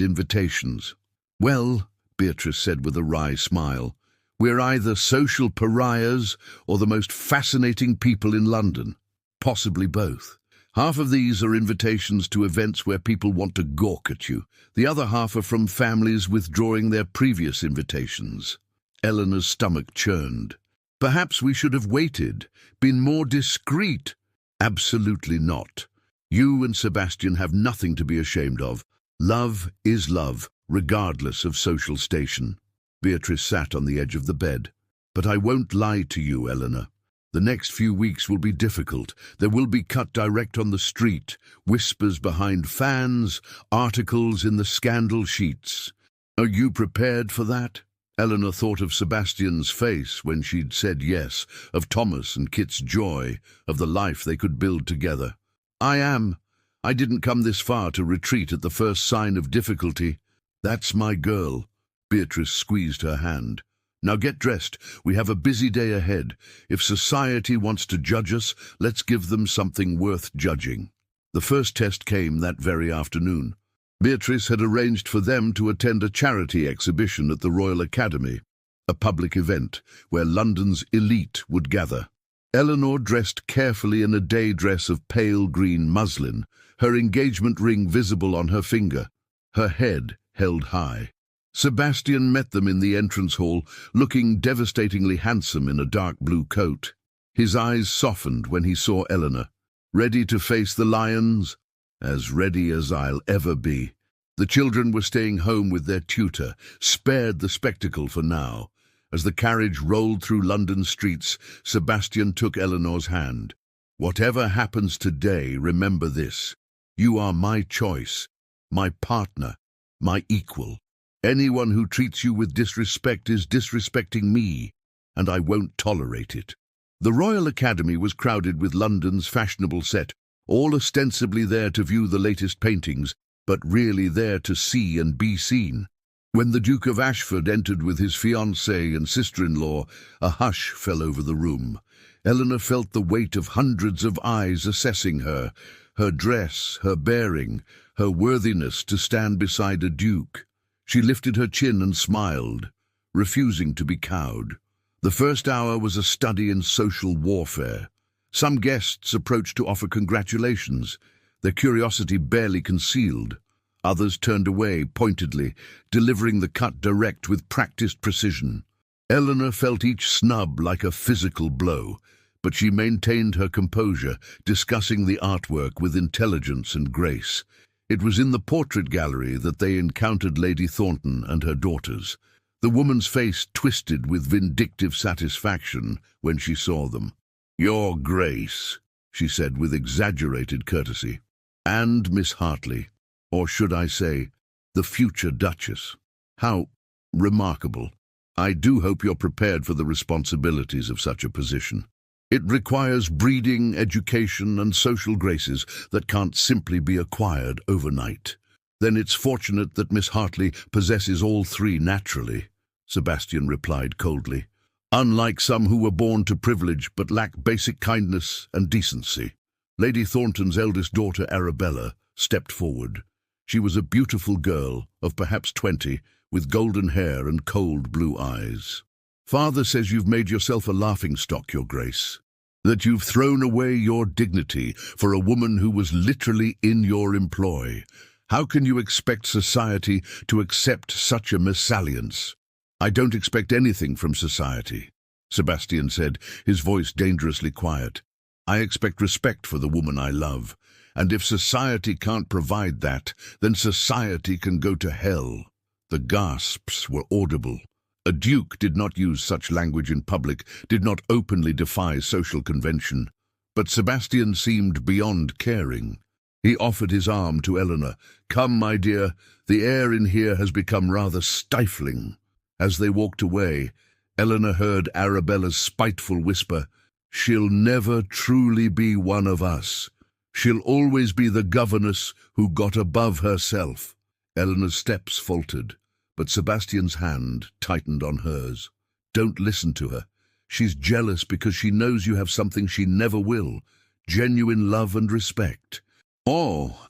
invitations. "Well," Beatrice said with a wry smile, "we're either social pariahs or the most fascinating people in London. Possibly both. Half of these are invitations to events where people want to gawk at you. The other half are from families withdrawing their previous invitations." Eleanor's stomach churned. "Perhaps we should have waited, been more discreet." "Absolutely not. You and Sebastian have nothing to be ashamed of. Love is love, regardless of social station." Beatrice sat on the edge of the bed. "But I won't lie to you, Eleanor. The next few weeks will be difficult. There will be cut direct on the street, whispers behind fans, articles in the scandal sheets. Are you prepared for that?" Eleanor thought of Sebastian's face when she'd said yes, of Thomas and Kit's joy, of the life they could build together. "I am. I didn't come this far to retreat at the first sign of difficulty." "That's my girl." Beatrice squeezed her hand. "Now get dressed. We have a busy day ahead. If society wants to judge us, let's give them something worth judging." The first test came that very afternoon. Beatrice had arranged for them to attend a charity exhibition at the Royal Academy, a public event where London's elite would gather. Eleanor dressed carefully in a day dress of pale green muslin, her engagement ring visible on her finger, her head held high. Sebastian met them in the entrance hall, looking devastatingly handsome in a dark blue coat. His eyes softened when he saw Eleanor. "Ready to face the lions?" "As ready as I'll ever be." The children were staying home with their tutor, spared the spectacle for now. As the carriage rolled through London streets, Sebastian took Eleanor's hand. "Whatever happens today, remember this. You are my choice, my partner, my equal. Anyone who treats you with disrespect is disrespecting me, and I won't tolerate it." The Royal Academy was crowded with London's fashionable set, all ostensibly there to view the latest paintings, but really there to see and be seen. When the Duke of Ashford entered with his fiancée and sister-in-law, a hush fell over the room. Eleanor felt the weight of hundreds of eyes assessing her, her dress, her bearing, her worthiness to stand beside a duke. She lifted her chin and smiled, refusing to be cowed. The first hour was a study in social warfare. Some guests approached to offer congratulations, their curiosity barely concealed. Others turned away pointedly, delivering the cut direct with practiced precision. Eleanor felt each snub like a physical blow, but she maintained her composure, discussing the artwork with intelligence and grace. It was in the portrait gallery that they encountered Lady Thornton and her daughters. The woman's face twisted with vindictive satisfaction when she saw them. "Your Grace," she said with exaggerated courtesy. "And Miss Hartley, or should I say, the future Duchess. How remarkable. I do hope you're prepared for the responsibilities of such a position. It requires breeding, education, and social graces that can't simply be acquired overnight." "Then it's fortunate that Miss Hartley possesses all three naturally," Sebastian replied coldly. "Unlike some who were born to privilege but lack basic kindness and decency." Lady Thornton's eldest daughter, Arabella, stepped forward. She was a beautiful girl of perhaps 20, with golden hair and cold blue eyes. "Father says you've made yourself a laughingstock, Your Grace. That you've thrown away your dignity for a woman who was literally in your employ. How can you expect society to accept such a mésalliance?" "I don't expect anything from society," Sebastian said, his voice dangerously quiet. "I expect respect for the woman I love, and if society can't provide that, then society can go to hell." The gasps were audible. A duke did not use such language in public, did not openly defy social convention. But Sebastian seemed beyond caring. He offered his arm to Eleanor. "Come, my dear, the air in here has become rather stifling." As they walked away, Eleanor heard Arabella's spiteful whisper, "She'll never truly be one of us. She'll always be the governess who got above herself." Eleanor's steps faltered, but Sebastian's hand tightened on hers. "Don't listen to her. She's jealous because she knows you have something she never will, genuine love and respect."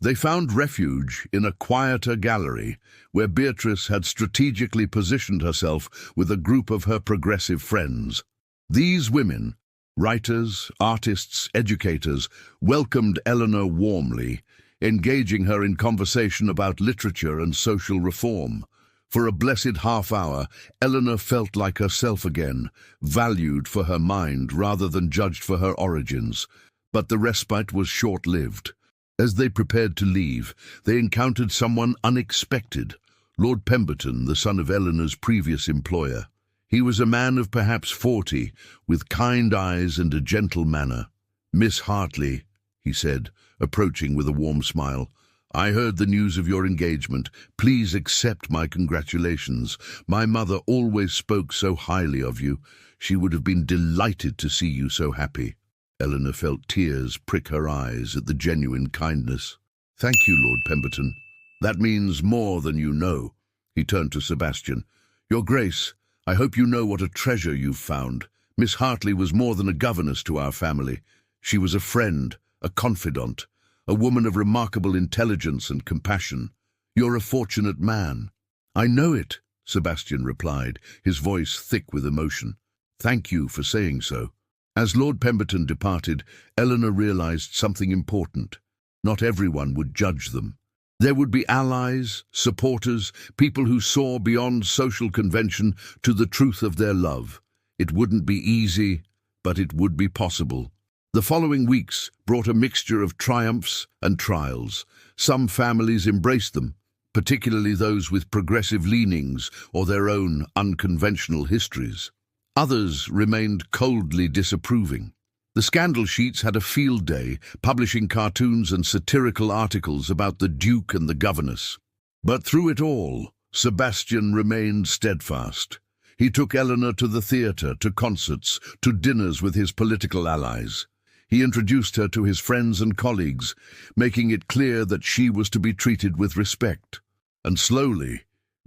They found refuge in a quieter gallery, where Beatrice had strategically positioned herself with a group of her progressive friends. These women, writers, artists, educators, welcomed Eleanor warmly, engaging her in conversation about literature and social reform. For a blessed half-hour, Eleanor felt like herself again, valued for her mind rather than judged for her origins. But the respite was short-lived. As they prepared to leave, they encountered someone unexpected, Lord Pemberton, the son of Eleanor's previous employer. He was a man of perhaps 40, with kind eyes and a gentle manner. "Miss Hartley," he said, approaching with a warm smile, "I heard the news of your engagement. Please accept my congratulations. My mother always spoke so highly of you. She would have been delighted to see you so happy." Eleanor felt tears prick her eyes at the genuine kindness. "Thank you, Lord Pemberton. That means more than you know." He turned to Sebastian. "Your Grace, I hope you know what a treasure you've found. Miss Hartley was more than a governess to our family. She was a friend, a confidant, a woman of remarkable intelligence and compassion. You're a fortunate man." "I know it," Sebastian replied, his voice thick with emotion. "Thank you for saying so." As Lord Pemberton departed, Eleanor realized something important. Not everyone would judge them. There would be allies, supporters, people who saw beyond social convention to the truth of their love. It wouldn't be easy, but it would be possible. The following weeks brought a mixture of triumphs and trials. Some families embraced them, particularly those with progressive leanings or their own unconventional histories. Others remained coldly disapproving. The scandal sheets had a field day, publishing cartoons and satirical articles about the Duke and the Governess. But through it all, Sebastian remained steadfast. He took Eleanor to the theatre, to concerts, to dinners with his political allies. He introduced her to his friends and colleagues, making it clear that she was to be treated with respect. And slowly,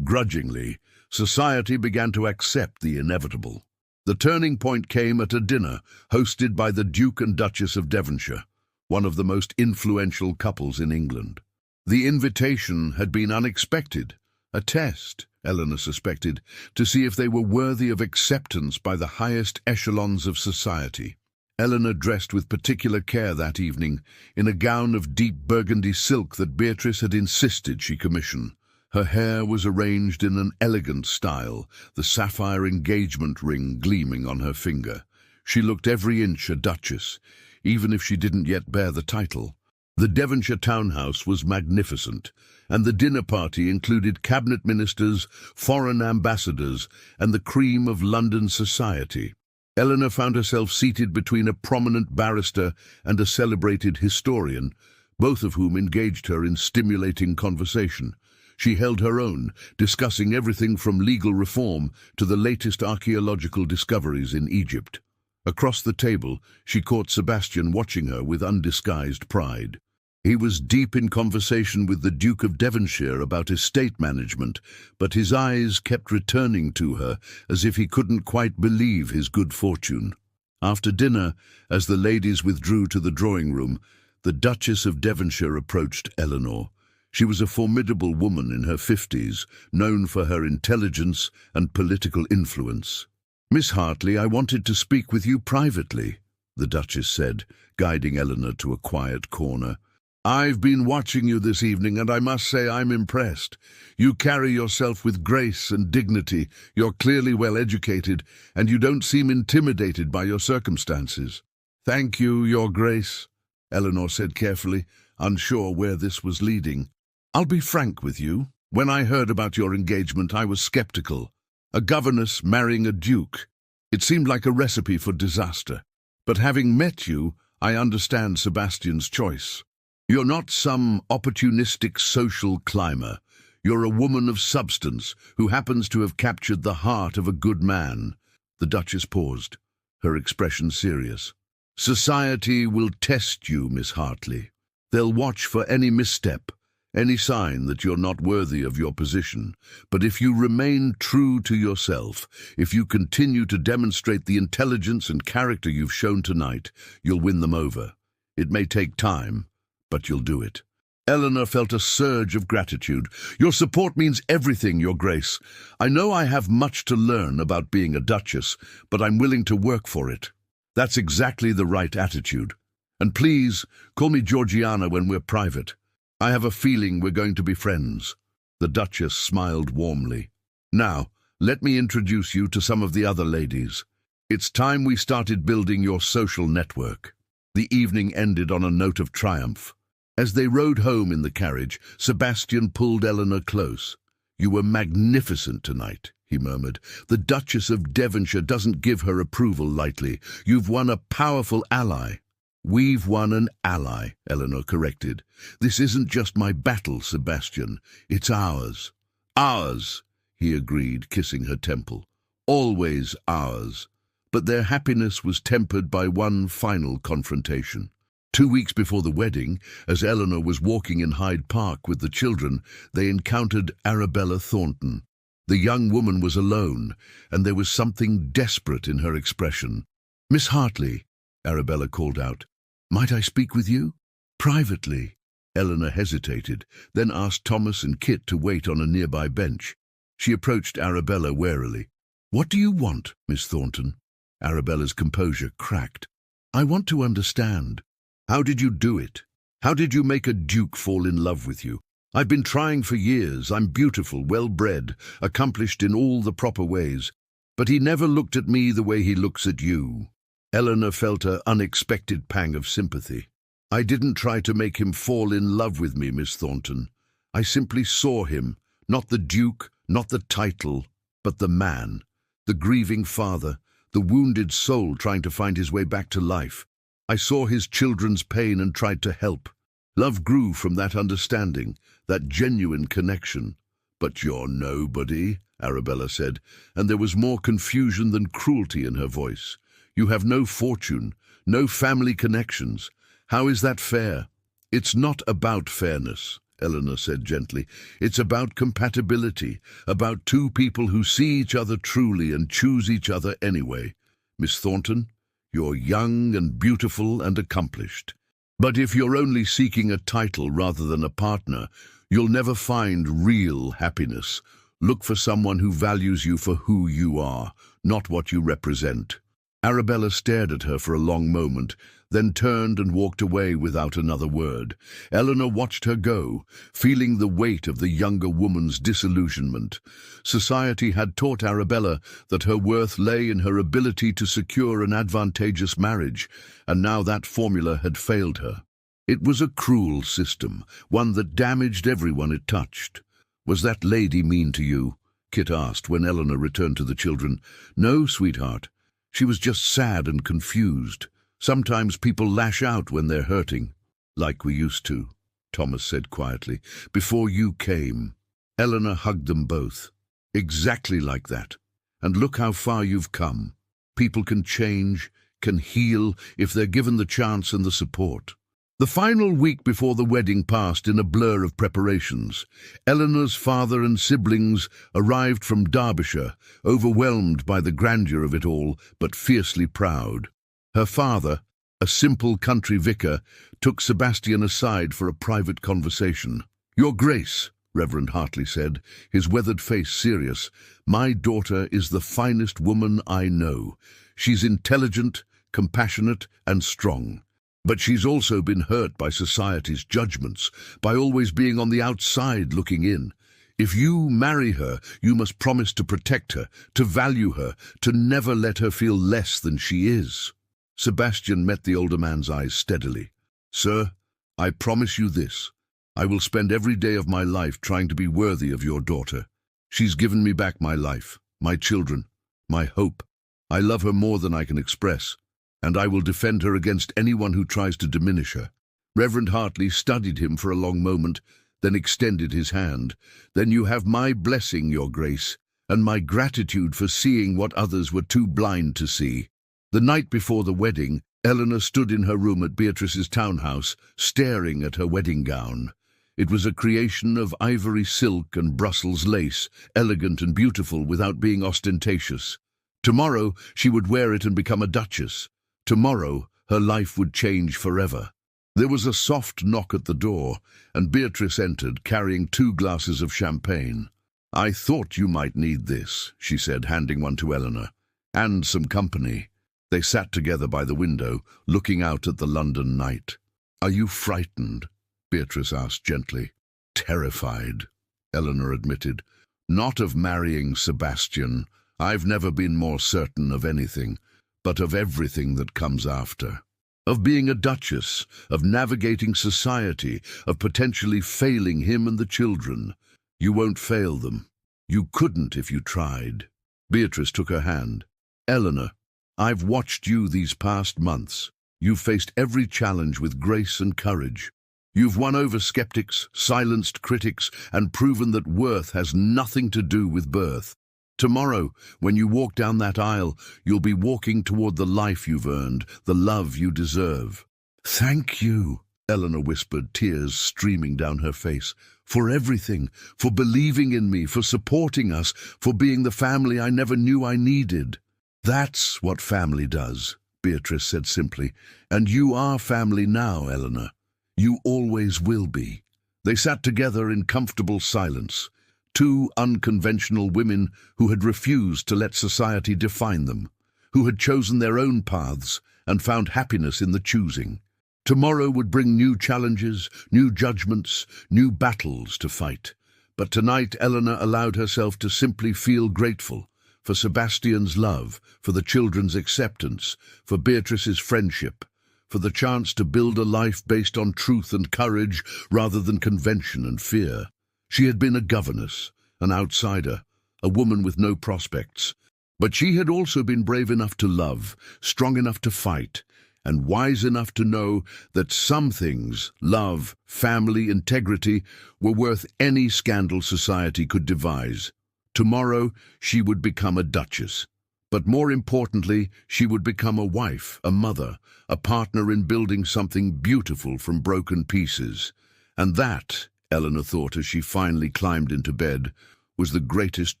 grudgingly, society began to accept the inevitable. The turning point came at a dinner hosted by the Duke and Duchess of Devonshire, one of the most influential couples in England. The invitation had been unexpected, a test, Eleanor suspected, to see if they were worthy of acceptance by the highest echelons of society. Eleanor dressed with particular care that evening, in a gown of deep burgundy silk that Beatrice had insisted she commission. Her hair was arranged in an elegant style, the sapphire engagement ring gleaming on her finger. She looked every inch a duchess, even if she didn't yet bear the title. The Devonshire townhouse was magnificent, and the dinner party included cabinet ministers, foreign ambassadors, and the cream of London society. Eleanor found herself seated between a prominent barrister and a celebrated historian, both of whom engaged her in stimulating conversation. She held her own, discussing everything from legal reform to the latest archaeological discoveries in Egypt. Across the table, she caught Sebastian watching her with undisguised pride. He was deep in conversation with the Duke of Devonshire about estate management, but his eyes kept returning to her as if he couldn't quite believe his good fortune. After dinner, as the ladies withdrew to the drawing room, the Duchess of Devonshire approached Eleanor. She was a formidable woman in her 50s, known for her intelligence and political influence. "Miss Hartley, I wanted to speak with you privately," the Duchess said, guiding Eleanor to a quiet corner. "I've been watching you this evening, and I must say I'm impressed. You carry yourself with grace and dignity, you're clearly well educated, and you don't seem intimidated by your circumstances." "Thank you, Your Grace," Eleanor said carefully, unsure where this was leading. "I'll be frank with you. When I heard about your engagement, I was skeptical. A governess marrying a duke. It seemed like a recipe for disaster. But having met you, I understand Sebastian's choice. You're not some opportunistic social climber. You're a woman of substance who happens to have captured the heart of a good man." The Duchess paused, her expression serious. "Society will test you, Miss Hartley. They'll watch for any misstep, any sign that you're not worthy of your position. But if you remain true to yourself, if you continue to demonstrate the intelligence and character you've shown tonight, you'll win them over. It may take time, but you'll do it." Eleanor felt a surge of gratitude. "Your support means everything, Your Grace. I know I have much to learn about being a duchess, but I'm willing to work for it." "That's exactly the right attitude. And please, call me Georgiana when we're private. I have a feeling we're going to be friends." The Duchess smiled warmly. "Now, let me introduce you to some of the other ladies. It's time we started building your social network." The evening ended on a note of triumph. As they rode home in the carriage, Sebastian pulled Eleanor close. "You were magnificent tonight," he murmured. "The Duchess of Devonshire doesn't give her approval lightly. You've won a powerful ally." "We've won an ally," Eleanor corrected. "This isn't just my battle, Sebastian. It's ours." "Ours," he agreed, kissing her temple. "Always ours." But their happiness was tempered by one final confrontation. 2 weeks before the wedding, as Eleanor was walking in Hyde Park with the children, they encountered Arabella Thornton. The young woman was alone, and there was something desperate in her expression. "Miss Hartley," Arabella called out, "might I speak with you?" "Privately." Eleanor hesitated, then asked Thomas and Kit to wait on a nearby bench. She approached Arabella warily. "What do you want, Miss Thornton?" Arabella's composure cracked. "I want to understand. How did you do it? How did you make a duke fall in love with you? I've been trying for years. I'm beautiful, well-bred, accomplished in all the proper ways. But he never looked at me the way he looks at you." Eleanor felt an unexpected pang of sympathy. "I didn't try to make him fall in love with me, Miss Thornton. I simply saw him, not the duke, not the title, but the man, the grieving father, the wounded soul trying to find his way back to life. I saw his children's pain and tried to help. Love grew from that understanding, that genuine connection." "But you're nobody," Arabella said, and there was more confusion than cruelty in her voice. "You have no fortune, no family connections. How is that fair?" "It's not about fairness," Eleanor said gently. "It's about compatibility, about two people who see each other truly and choose each other anyway. Miss Thornton, you're young and beautiful and accomplished. But if you're only seeking a title rather than a partner, you'll never find real happiness. Look for someone who values you for who you are, not what you represent." Arabella stared at her for a long moment, then turned and walked away without another word. Eleanor watched her go, feeling the weight of the younger woman's disillusionment. Society had taught Arabella that her worth lay in her ability to secure an advantageous marriage, and now that formula had failed her. It was a cruel system, one that damaged everyone it touched. "Was that lady mean to you?" Kit asked when Eleanor returned to the children. "No, sweetheart. She was just sad and confused. Sometimes people lash out when they're hurting." "Like we used to," Thomas said quietly, "before you came." Eleanor hugged them both. "Exactly like that. And look how far you've come. People can change, can heal, if they're given the chance and the support." The final week before the wedding passed in a blur of preparations. Eleanor's father and siblings arrived from Derbyshire, overwhelmed by the grandeur of it all, but fiercely proud. Her father, a simple country vicar, took Sebastian aside for a private conversation. "Your Grace," Reverend Hartley said, his weathered face serious, "my daughter is the finest woman I know. She's intelligent, compassionate, and strong. But she's also been hurt by society's judgments, by always being on the outside looking in. If you marry her, you must promise to protect her, to value her, to never let her feel less than she is." Sebastian met the older man's eyes steadily. "Sir, I promise you this. I will spend every day of my life trying to be worthy of your daughter. She's given me back my life, my children, my hope. I love her more than I can express. and I will defend her against anyone who tries to diminish her." Reverend Hartley studied him for a long moment, then extended his hand. "Then you have my blessing, Your Grace, and my gratitude for seeing what others were too blind to see." The night before the wedding, Eleanor stood in her room at Beatrice's townhouse, staring at her wedding gown. It was a creation of ivory silk and Brussels lace, elegant and beautiful without being ostentatious. Tomorrow she would wear it and become a duchess. Tomorrow her life would change forever. There was a soft knock at the door, and Beatrice entered, carrying 2 glasses of champagne. "I thought you might need this," she said, handing one to Eleanor. "And some company." They sat together by the window, looking out at the London night. "Are you frightened?" Beatrice asked gently. "Terrified," Eleanor admitted. "Not of marrying Sebastian. I've never been more certain of anything, but of everything that comes after. Of being a duchess, of navigating society, of potentially failing him and the children. You won't fail them. You couldn't if you tried." Beatrice took her hand. "Eleanor, I've watched you these past months. You've faced every challenge with grace and courage. You've won over skeptics, silenced critics, and proven that worth has nothing to do with birth. Tomorrow, when you walk down that aisle, you'll be walking toward the life you've earned, the love you deserve." "Thank you," Eleanor whispered, tears streaming down her face. "For everything, for believing in me, for supporting us, for being the family I never knew I needed." "That's what family does," Beatrice said simply. "And you are family now, Eleanor. You always will be." They sat together in comfortable silence, 2 unconventional women who had refused to let society define them, who had chosen their own paths and found happiness in the choosing. Tomorrow would bring new challenges, new judgments, new battles to fight. But tonight Eleanor allowed herself to simply feel grateful for Sebastian's love, for the children's acceptance, for Beatrice's friendship, for the chance to build a life based on truth and courage rather than convention and fear. She had been a governess, an outsider, a woman with no prospects. But she had also been brave enough to love, strong enough to fight, and wise enough to know that some things, love, family, integrity, were worth any scandal society could devise. Tomorrow she would become a duchess. But more importantly, she would become a wife, a mother, a partner in building something beautiful from broken pieces. And that, Eleanor thought as she finally climbed into bed, was the greatest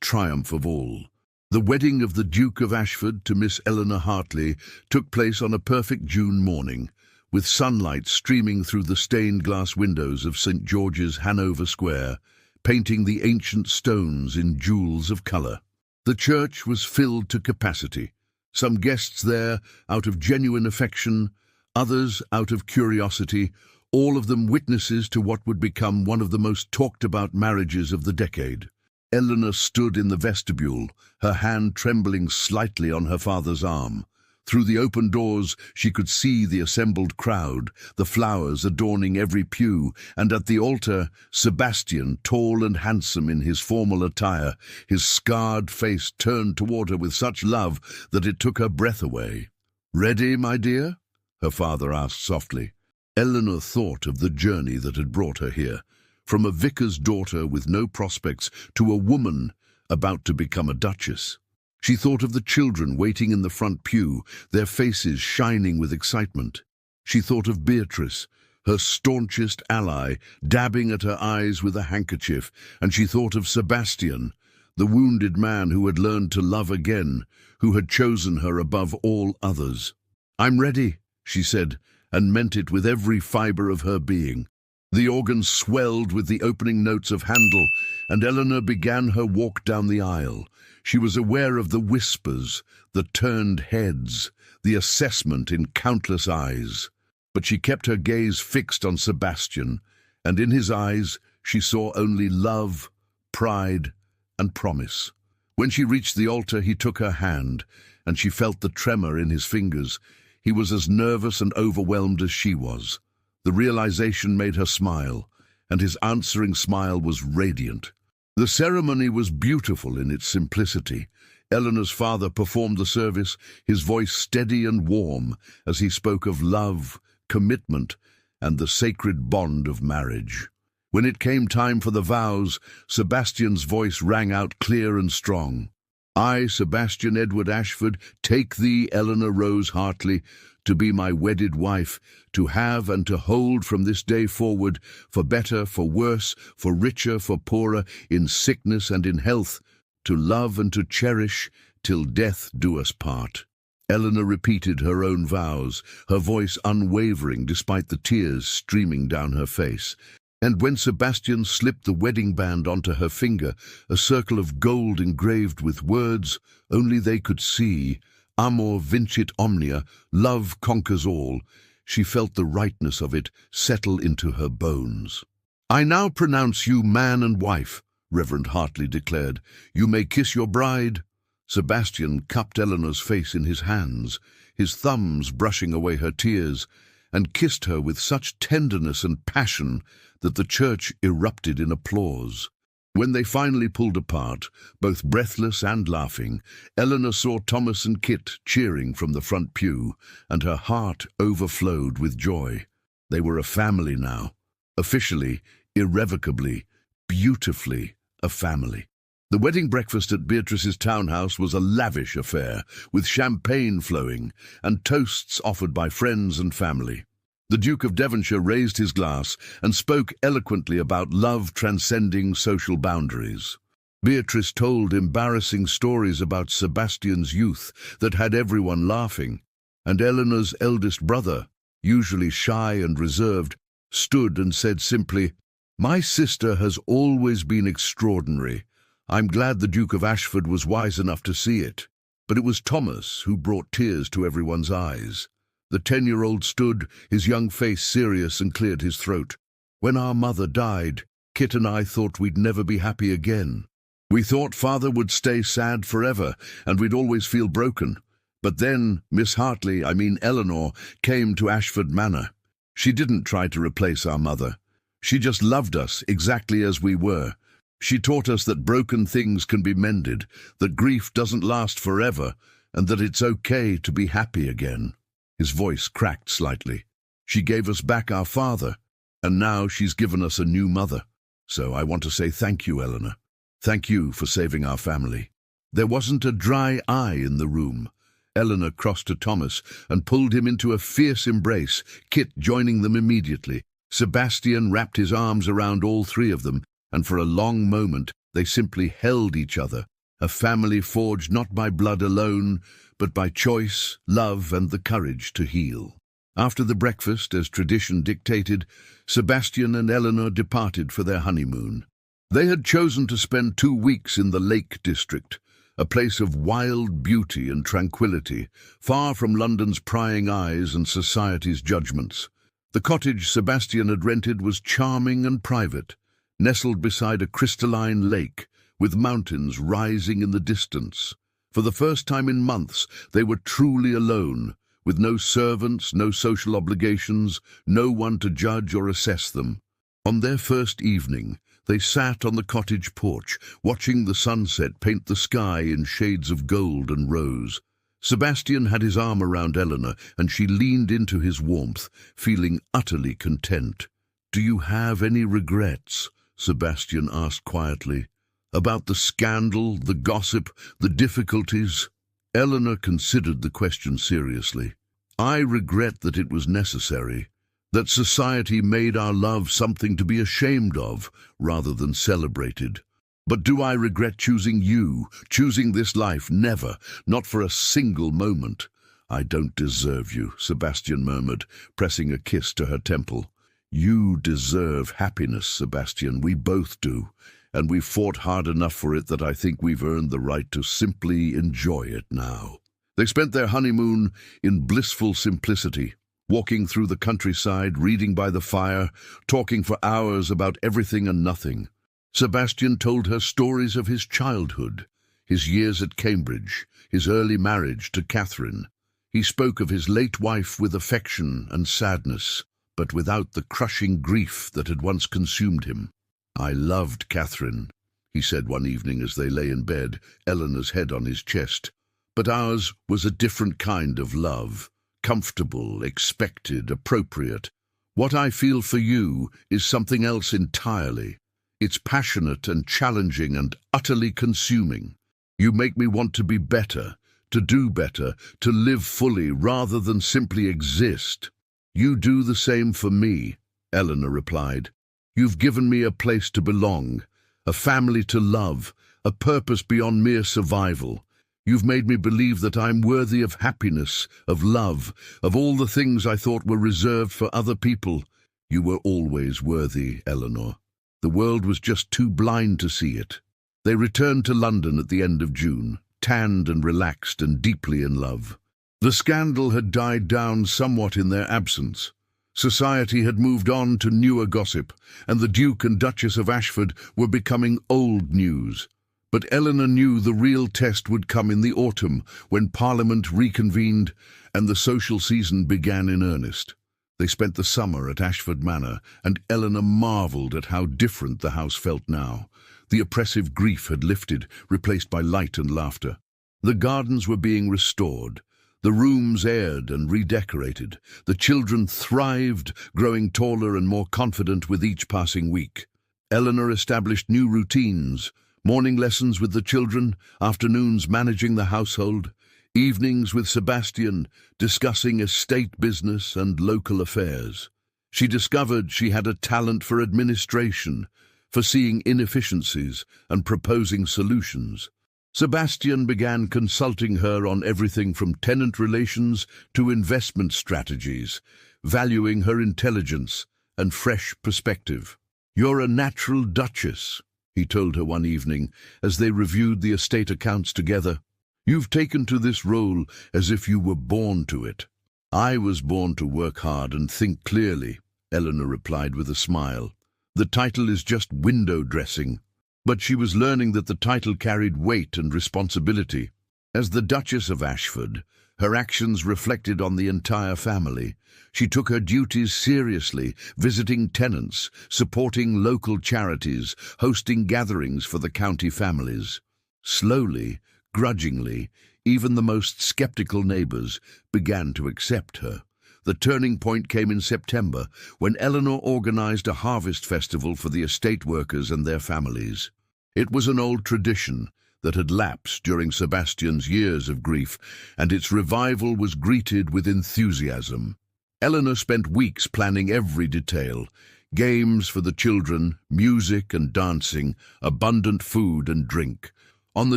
triumph of all. The wedding of the Duke of Ashford to Miss Eleanor Hartley took place on a perfect June morning, with sunlight streaming through the stained glass windows of St. George's, Hanover Square, painting the ancient stones in jewels of colour. The church was filled to capacity, some guests there out of genuine affection, others out of curiosity, all of them witnesses to what would become one of the most talked-about marriages of the decade. Eleanor stood in the vestibule, her hand trembling slightly on her father's arm. Through the open doors she could see the assembled crowd, the flowers adorning every pew, and at the altar, Sebastian, tall and handsome in his formal attire, his scarred face turned toward her with such love that it took her breath away. "Ready, my dear?" her father asked softly. Eleanor thought of the journey that had brought her here, from a vicar's daughter with no prospects to a woman about to become a duchess. She thought of the children waiting in the front pew, their faces shining with excitement. She thought of Beatrice, her staunchest ally, dabbing at her eyes with a handkerchief, and she thought of Sebastian, the wounded man who had learned to love again, who had chosen her above all others. "I'm ready," she said, and meant it with every fibre of her being. The organ swelled with the opening notes of Handel, and Eleanor began her walk down the aisle. She was aware of the whispers, the turned heads, the assessment in countless eyes. But she kept her gaze fixed on Sebastian, and in his eyes she saw only love, pride, and promise. When she reached the altar, he took her hand, and she felt the tremor in his fingers. He was as nervous and overwhelmed as she was. The realization made her smile, and his answering smile was radiant. The ceremony was beautiful in its simplicity. Eleanor's father performed the service, his voice steady and warm as he spoke of love, commitment, and the sacred bond of marriage. When it came time for the vows, Sebastian's voice rang out clear and strong. I, Sebastian Edward Ashford, take thee, Eleanor Rose Hartley, to be my wedded wife, to have and to hold from this day forward, for better, for worse, for richer, for poorer, in sickness and in health, to love and to cherish, till death do us part. Eleanor repeated her own vows, her voice unwavering despite the tears streaming down her face. And when Sebastian slipped the wedding band onto her finger, a circle of gold engraved with words only they could see, Amor vincit omnia, love conquers all, she felt the rightness of it settle into her bones. I now pronounce you man and wife, Reverend Hartley declared. You may kiss your bride. Sebastian cupped Eleanor's face in his hands, his thumbs brushing away her tears, and kissed her with such tenderness and passion that the church erupted in applause. When they finally pulled apart, both breathless and laughing, Eleanor saw Thomas and Kit cheering from the front pew, and her heart overflowed with joy. They were a family now, officially, irrevocably, beautifully a family. The wedding breakfast at Beatrice's townhouse was a lavish affair, with champagne flowing and toasts offered by friends and family. The Duke of Devonshire raised his glass and spoke eloquently about love transcending social boundaries. Beatrice told embarrassing stories about Sebastian's youth that had everyone laughing, and Eleanor's eldest brother, usually shy and reserved, stood and said simply, "My sister has always been extraordinary. I'm glad the Duke of Ashford was wise enough to see it." But it was Thomas who brought tears to everyone's eyes. The 10-year-old stood, his young face serious, and cleared his throat. "When our mother died, Kit and I thought we'd never be happy again. We thought Father would stay sad forever, and we'd always feel broken. But then Miss Hartley, Eleanor, came to Ashford Manor. She didn't try to replace our mother. She just loved us exactly as we were. She taught us that broken things can be mended, that grief doesn't last forever, and that it's okay to be happy again." His voice cracked slightly. "She gave us back our father, and now she's given us a new mother. So I want to say thank you, Eleanor. Thank you for saving our family." There wasn't a dry eye in the room. Eleanor crossed to Thomas and pulled him into a fierce embrace, Kit joining them immediately. Sebastian wrapped his arms around all three of them, and for a long moment they simply held each other, a family forged not by blood alone, but by choice, love, and the courage to heal. After the breakfast, as tradition dictated, Sebastian and Eleanor departed for their honeymoon. They had chosen to spend 2 weeks in the Lake District, a place of wild beauty and tranquility, far from London's prying eyes and society's judgments. The cottage Sebastian had rented was charming and private, nestled beside a crystalline lake, with mountains rising in the distance. For the first time in months, they were truly alone, with no servants, no social obligations, no one to judge or assess them. On their first evening, they sat on the cottage porch, watching the sunset paint the sky in shades of gold and rose. Sebastian had his arm around Eleanor, and she leaned into his warmth, feeling utterly content. "Do you have any regrets?" Sebastian asked quietly. "About the scandal, the gossip, the difficulties?" Eleanor considered the question seriously. "I regret that it was necessary, that society made our love something to be ashamed of rather than celebrated. But do I regret choosing you, choosing this life? Never, not for a single moment." "I don't deserve you," Sebastian murmured, pressing a kiss to her temple. "You deserve happiness, Sebastian, we both do. And we've fought hard enough for it that I think we've earned the right to simply enjoy it now." They spent their honeymoon in blissful simplicity, walking through the countryside, reading by the fire, talking for hours about everything and nothing. Sebastian told her stories of his childhood, his years at Cambridge, his early marriage to Catherine. He spoke of his late wife with affection and sadness, but without the crushing grief that had once consumed him. "I loved Catherine," he said one evening as they lay in bed, Eleanor's head on his chest. But ours was a different kind of love, comfortable, expected, appropriate. What I feel for you is something else entirely. It's passionate and challenging and utterly consuming. You make me want to be better, to do better, to live fully rather than simply exist. You do the same for me, Eleanor replied. You've given me a place to belong, a family to love, a purpose beyond mere survival. You've made me believe that I'm worthy of happiness, of love, of all the things I thought were reserved for other people. You were always worthy, Eleanor. The world was just too blind to see it. They returned to London at the end of June, tanned and relaxed and deeply in love. The scandal had died down somewhat in their absence. Society had moved on to newer gossip, and the Duke and Duchess of Ashford were becoming old news. But Eleanor knew the real test would come in the autumn, when Parliament reconvened and the social season began in earnest. They spent the summer at Ashford Manor, and Eleanor marvelled at how different the house felt now. The oppressive grief had lifted, replaced by light and laughter. The gardens were being restored, the rooms aired and redecorated. The children thrived, growing taller and more confident with each passing week. Eleanor established new routines: morning lessons with the children, afternoons managing the household, evenings with Sebastian, discussing estate business and local affairs. She discovered she had a talent for administration, for seeing inefficiencies and proposing solutions. Sebastian began consulting her on everything from tenant relations to investment strategies, valuing her intelligence and fresh perspective. "You're a natural duchess," he told her one evening as they reviewed the estate accounts together. "You've taken to this role as if you were born to it." "I was born to work hard and think clearly," Eleanor replied with a smile. "The title is just window dressing." But she was learning that the title carried weight and responsibility. As the Duchess of Ashford, her actions reflected on the entire family. She took her duties seriously, visiting tenants, supporting local charities, hosting gatherings for the county families. Slowly, grudgingly, even the most skeptical neighbours began to accept her. The turning point came in September, when Eleanor organised a harvest festival for the estate workers and their families. It was an old tradition that had lapsed during Sebastian's years of grief, and its revival was greeted with enthusiasm. Eleanor spent weeks planning every detail: games for the children, music and dancing, abundant food and drink. On the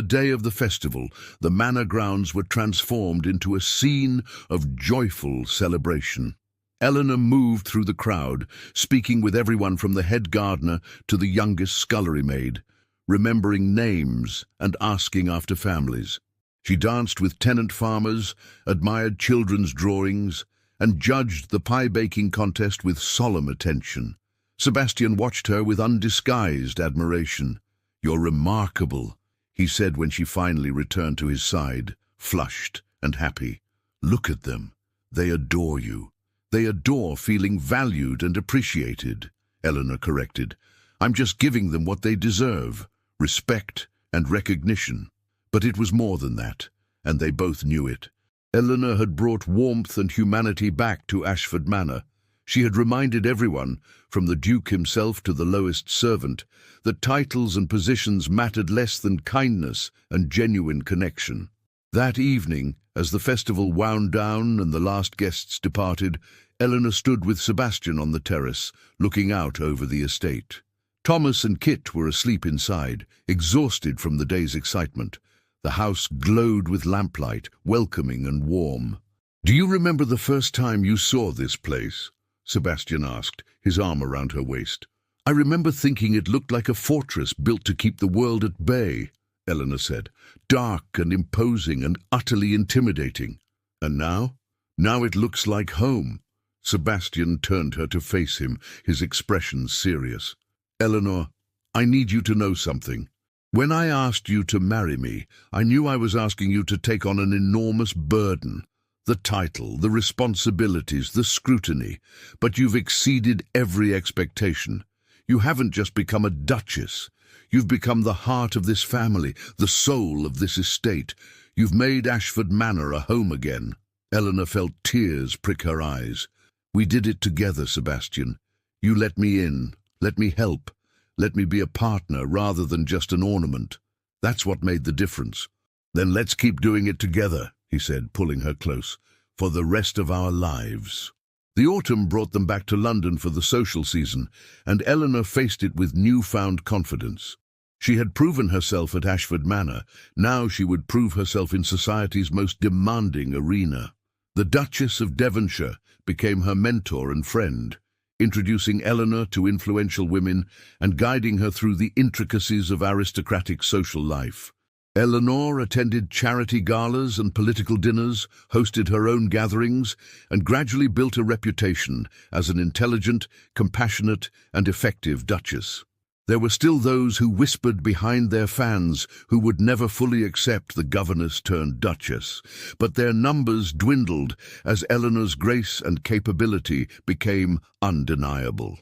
day of the festival, the manor grounds were transformed into a scene of joyful celebration. Eleanor moved through the crowd, speaking with everyone from the head gardener to the youngest scullery maid, remembering names and asking after families. She danced with tenant farmers, admired children's drawings, and judged the pie-baking contest with solemn attention. Sebastian watched her with undisguised admiration. "You're remarkable," he said when she finally returned to his side, flushed and happy. "Look at them. They adore you." "They adore feeling valued and appreciated," Eleanor corrected. "I'm just giving them what they deserve, respect and recognition." But it was more than that, and they both knew it. Eleanor had brought warmth and humanity back to Ashford Manor. She had reminded everyone, from the Duke himself to the lowest servant, that titles and positions mattered less than kindness and genuine connection. That evening, as the festival wound down and the last guests departed, Eleanor stood with Sebastian on the terrace, looking out over the estate. Thomas and Kit were asleep inside, exhausted from the day's excitement. The house glowed with lamplight, welcoming and warm. "Do you remember the first time you saw this place?" Sebastian asked, his arm around her waist. "I remember thinking it looked like a fortress built to keep the world at bay," Eleanor said. "Dark and imposing and utterly intimidating. And now? Now it looks like home." Sebastian turned her to face him, his expression serious. "Eleanor, I need you to know something. When I asked you to marry me, I knew I was asking you to take on an enormous burden. The title, the responsibilities, the scrutiny. But you've exceeded every expectation. You haven't just become a duchess. You've become the heart of this family, the soul of this estate. You've made Ashford Manor a home again." Eleanor felt tears prick her eyes. "We did it together, Sebastian. You let me in, let me help, let me be a partner rather than just an ornament. That's what made the difference." "Then let's keep doing it together," he said, pulling her close, "for the rest of our lives." The autumn brought them back to London for the social season, and Eleanor faced it with newfound confidence. She had proven herself at Ashford Manor. Now she would prove herself in society's most demanding arena. The Duchess of Devonshire became her mentor and friend, introducing Eleanor to influential women and guiding her through the intricacies of aristocratic social life. Eleanor attended charity galas and political dinners, hosted her own gatherings, and gradually built a reputation as an intelligent, compassionate, and effective duchess. There were still those who whispered behind their fans who would never fully accept the governess turned duchess, but their numbers dwindled as Eleanor's grace and capability became undeniable.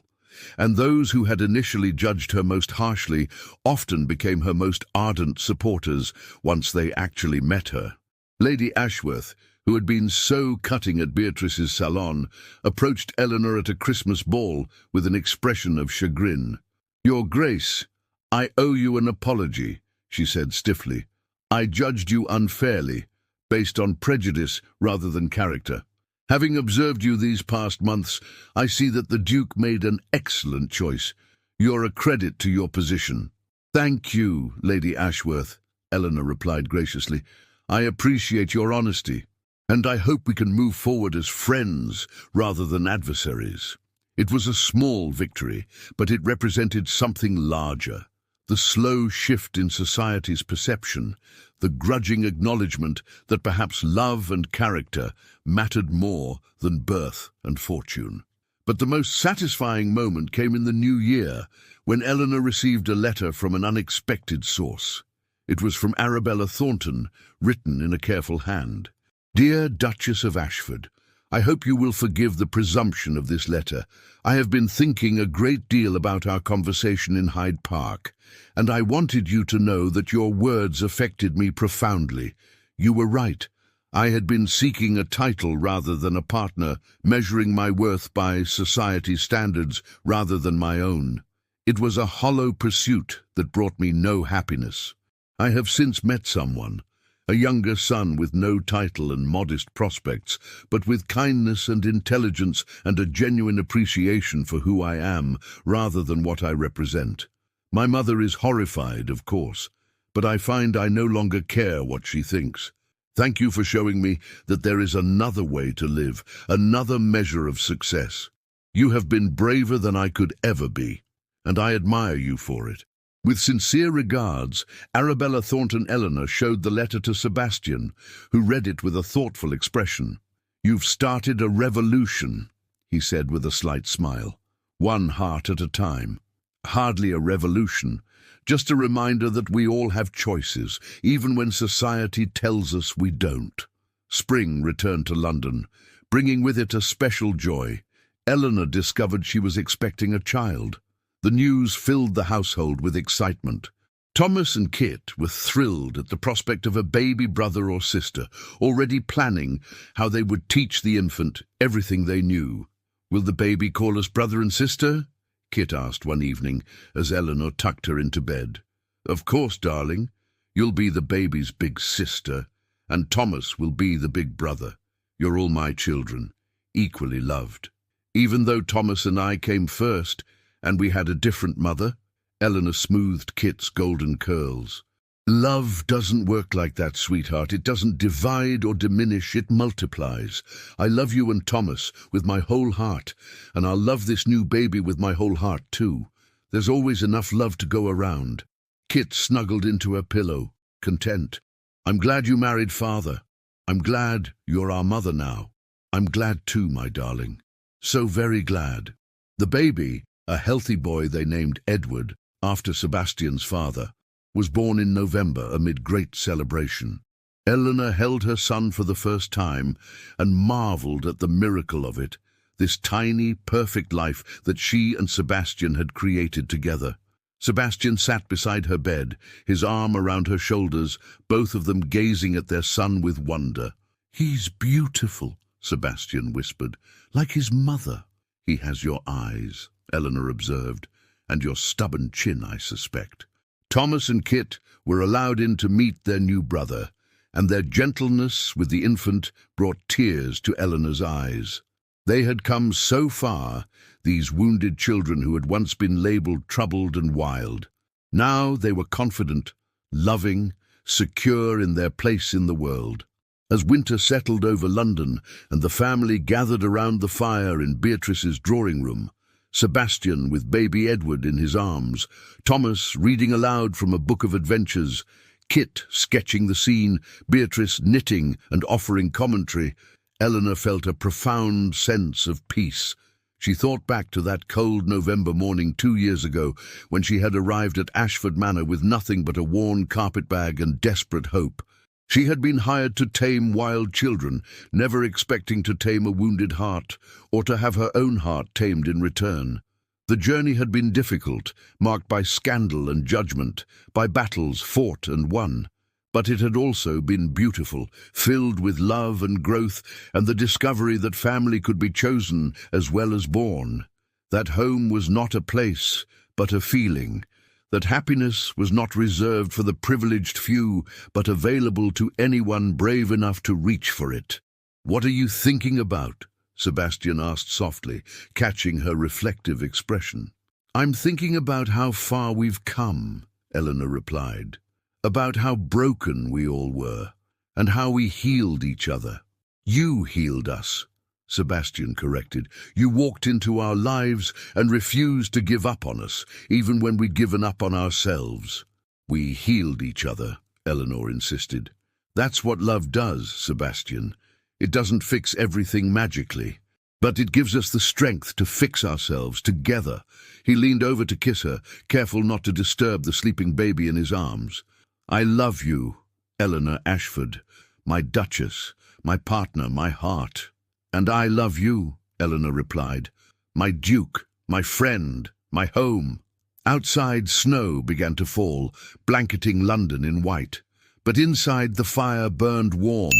And those who had initially judged her most harshly often became her most ardent supporters once they actually met her. Lady Ashworth, who had been so cutting at Beatrice's salon, approached Eleanor at a Christmas ball with an expression of chagrin. "Your Grace, I owe you an apology," she said stiffly. "I judged you unfairly, based on prejudice rather than character. Having observed you these past months, I see that the Duke made an excellent choice. You're a credit to your position." "Thank you, Lady Ashworth," Eleanor replied graciously. "I appreciate your honesty, and I hope we can move forward as friends rather than adversaries." It was a small victory, but it represented something larger. The slow shift in society's perception, the grudging acknowledgement that perhaps love and character mattered more than birth and fortune. But the most satisfying moment came in the new year, when Eleanor received a letter from an unexpected source. It was from Arabella Thornton, written in a careful hand. "Dear Duchess of Ashford, I hope you will forgive the presumption of this letter. I have been thinking a great deal about our conversation in Hyde Park, and I wanted you to know that your words affected me profoundly. You were right. I had been seeking a title rather than a partner, measuring my worth by society's standards rather than my own. It was a hollow pursuit that brought me no happiness. I have since met someone, a younger son with no title and modest prospects, but with kindness and intelligence and a genuine appreciation for who I am rather than what I represent. My mother is horrified, of course, but I find I no longer care what she thinks. Thank you for showing me that there is another way to live, another measure of success. You have been braver than I could ever be, and I admire you for it. With sincere regards, Arabella Thornton." Eleanor showed the letter to Sebastian, who read it with a thoughtful expression. "You've started a revolution," he said with a slight smile. "One heart at a time. Hardly a revolution, just a reminder that we all have choices, even when society tells us we don't." Spring returned to London, bringing with it a special joy. Eleanor discovered she was expecting a child. The news filled the household with excitement. Thomas and Kit were thrilled at the prospect of a baby brother or sister, already planning how they would teach the infant everything they knew. "Will the baby call us brother and sister?" Kit asked one evening as Eleanor tucked her into bed. "Of course, darling. You'll be the baby's big sister, and Thomas will be the big brother. You're all my children, equally loved. Even though Thomas and I came first, and we had a different mother," Eleanor smoothed Kit's golden curls. "Love doesn't work like that, sweetheart. It doesn't divide or diminish, it multiplies. I love you and Thomas with my whole heart, and I'll love this new baby with my whole heart too. There's always enough love to go around." Kit snuggled into her pillow, content. "I'm glad you married father. I'm glad you're our mother now. I'm glad too, my darling. So very glad." The baby, a healthy boy they named Edward, after Sebastian's father, was born in November amid great celebration. Eleanor held her son for the first time and marveled at the miracle of it, this tiny, perfect life that she and Sebastian had created together. Sebastian sat beside her bed, his arm around her shoulders, both of them gazing at their son with wonder. "He's beautiful," Sebastian whispered, "like his mother." "He has your eyes," Eleanor observed, "and your stubborn chin, I suspect." Thomas and Kit were allowed in to meet their new brother, and their gentleness with the infant brought tears to Eleanor's eyes. They had come so far, these wounded children who had once been labelled troubled and wild. Now they were confident, loving, secure in their place in the world. As winter settled over London and the family gathered around the fire in Beatrice's drawing room, Sebastian with baby Edward in his arms, Thomas reading aloud from a book of adventures, Kit sketching the scene, Beatrice knitting and offering commentary, Eleanor felt a profound sense of peace. She thought back to that cold November morning 2 years ago when she had arrived at Ashford Manor with nothing but a worn carpetbag and desperate hope. She had been hired to tame wild children, never expecting to tame a wounded heart or to have her own heart tamed in return. The journey had been difficult, marked by scandal and judgment, by battles fought and won. But it had also been beautiful, filled with love and growth and the discovery that family could be chosen as well as born. That home was not a place, but a feeling. That happiness was not reserved for the privileged few, but available to anyone brave enough to reach for it. "What are you thinking about?" Sebastian asked softly, catching her reflective expression. "I'm thinking about how far we've come," Eleanor replied. "About how broken we all were, and how we healed each other." "You healed us," Sebastian corrected. "You walked into our lives and refused to give up on us, even when we'd given up on ourselves." "We healed each other," Eleanor insisted. "That's what love does, Sebastian. It doesn't fix everything magically, but it gives us the strength to fix ourselves together." He leaned over to kiss her, careful not to disturb the sleeping baby in his arms. "I love you, Eleanor Ashford, my Duchess, my partner, my heart." "And I love you," Eleanor replied, "my Duke, my friend, my home." Outside, snow began to fall, blanketing London in white. But inside, the fire burned warm,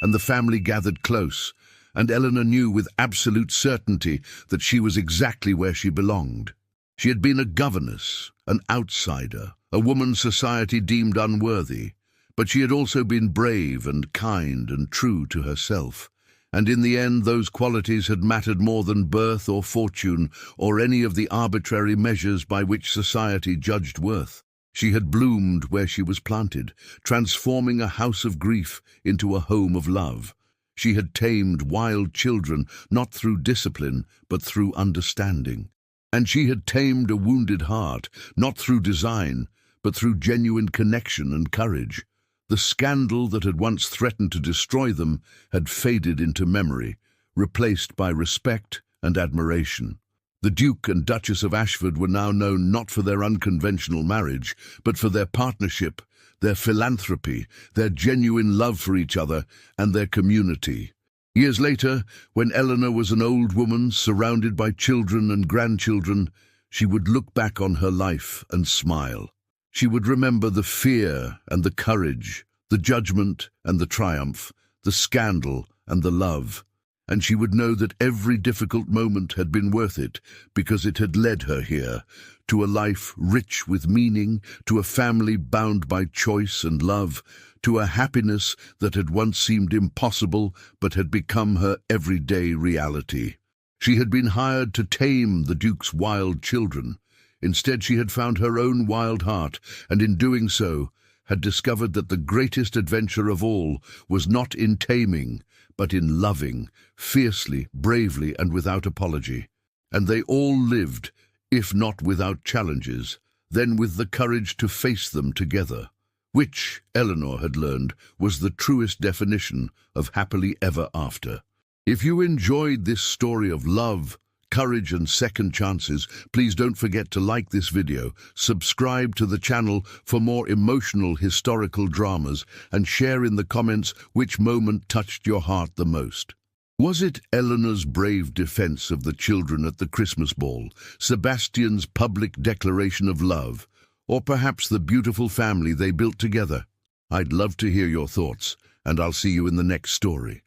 and the family gathered close, and Eleanor knew with absolute certainty that she was exactly where she belonged. She had been a governess, an outsider, a woman society deemed unworthy, but she had also been brave and kind and true to herself. And in the end, those qualities had mattered more than birth or fortune or any of the arbitrary measures by which society judged worth. She had bloomed where she was planted, transforming a house of grief into a home of love. She had tamed wild children, not through discipline, but through understanding. And she had tamed a wounded heart, not through design, but through genuine connection and courage. The scandal that had once threatened to destroy them had faded into memory, replaced by respect and admiration. The Duke and Duchess of Ashford were now known not for their unconventional marriage, but for their partnership, their philanthropy, their genuine love for each other, and their community. Years later, when Eleanor was an old woman surrounded by children and grandchildren, she would look back on her life and smile. She would remember the fear and the courage, the judgment and the triumph, the scandal and the love. And she would know that every difficult moment had been worth it because it had led her here, to a life rich with meaning, to a family bound by choice and love, to a happiness that had once seemed impossible but had become her everyday reality. She had been hired to tame the Duke's wild children. Instead, she had found her own wild heart, and in doing so, had discovered that the greatest adventure of all was not in taming, but in loving, fiercely, bravely, and without apology. And they all lived, if not without challenges, then with the courage to face them together, which, Eleanor had learned, was the truest definition of happily ever after. If you enjoyed this story of love, courage and second chances, please don't forget to like this video, subscribe to the channel for more emotional historical dramas, and share in the comments which moment touched your heart the most. Was it Eleanor's brave defense of the children at the Christmas ball, Sebastian's public declaration of love, or perhaps the beautiful family they built together? I'd love to hear your thoughts, and I'll see you in the next story.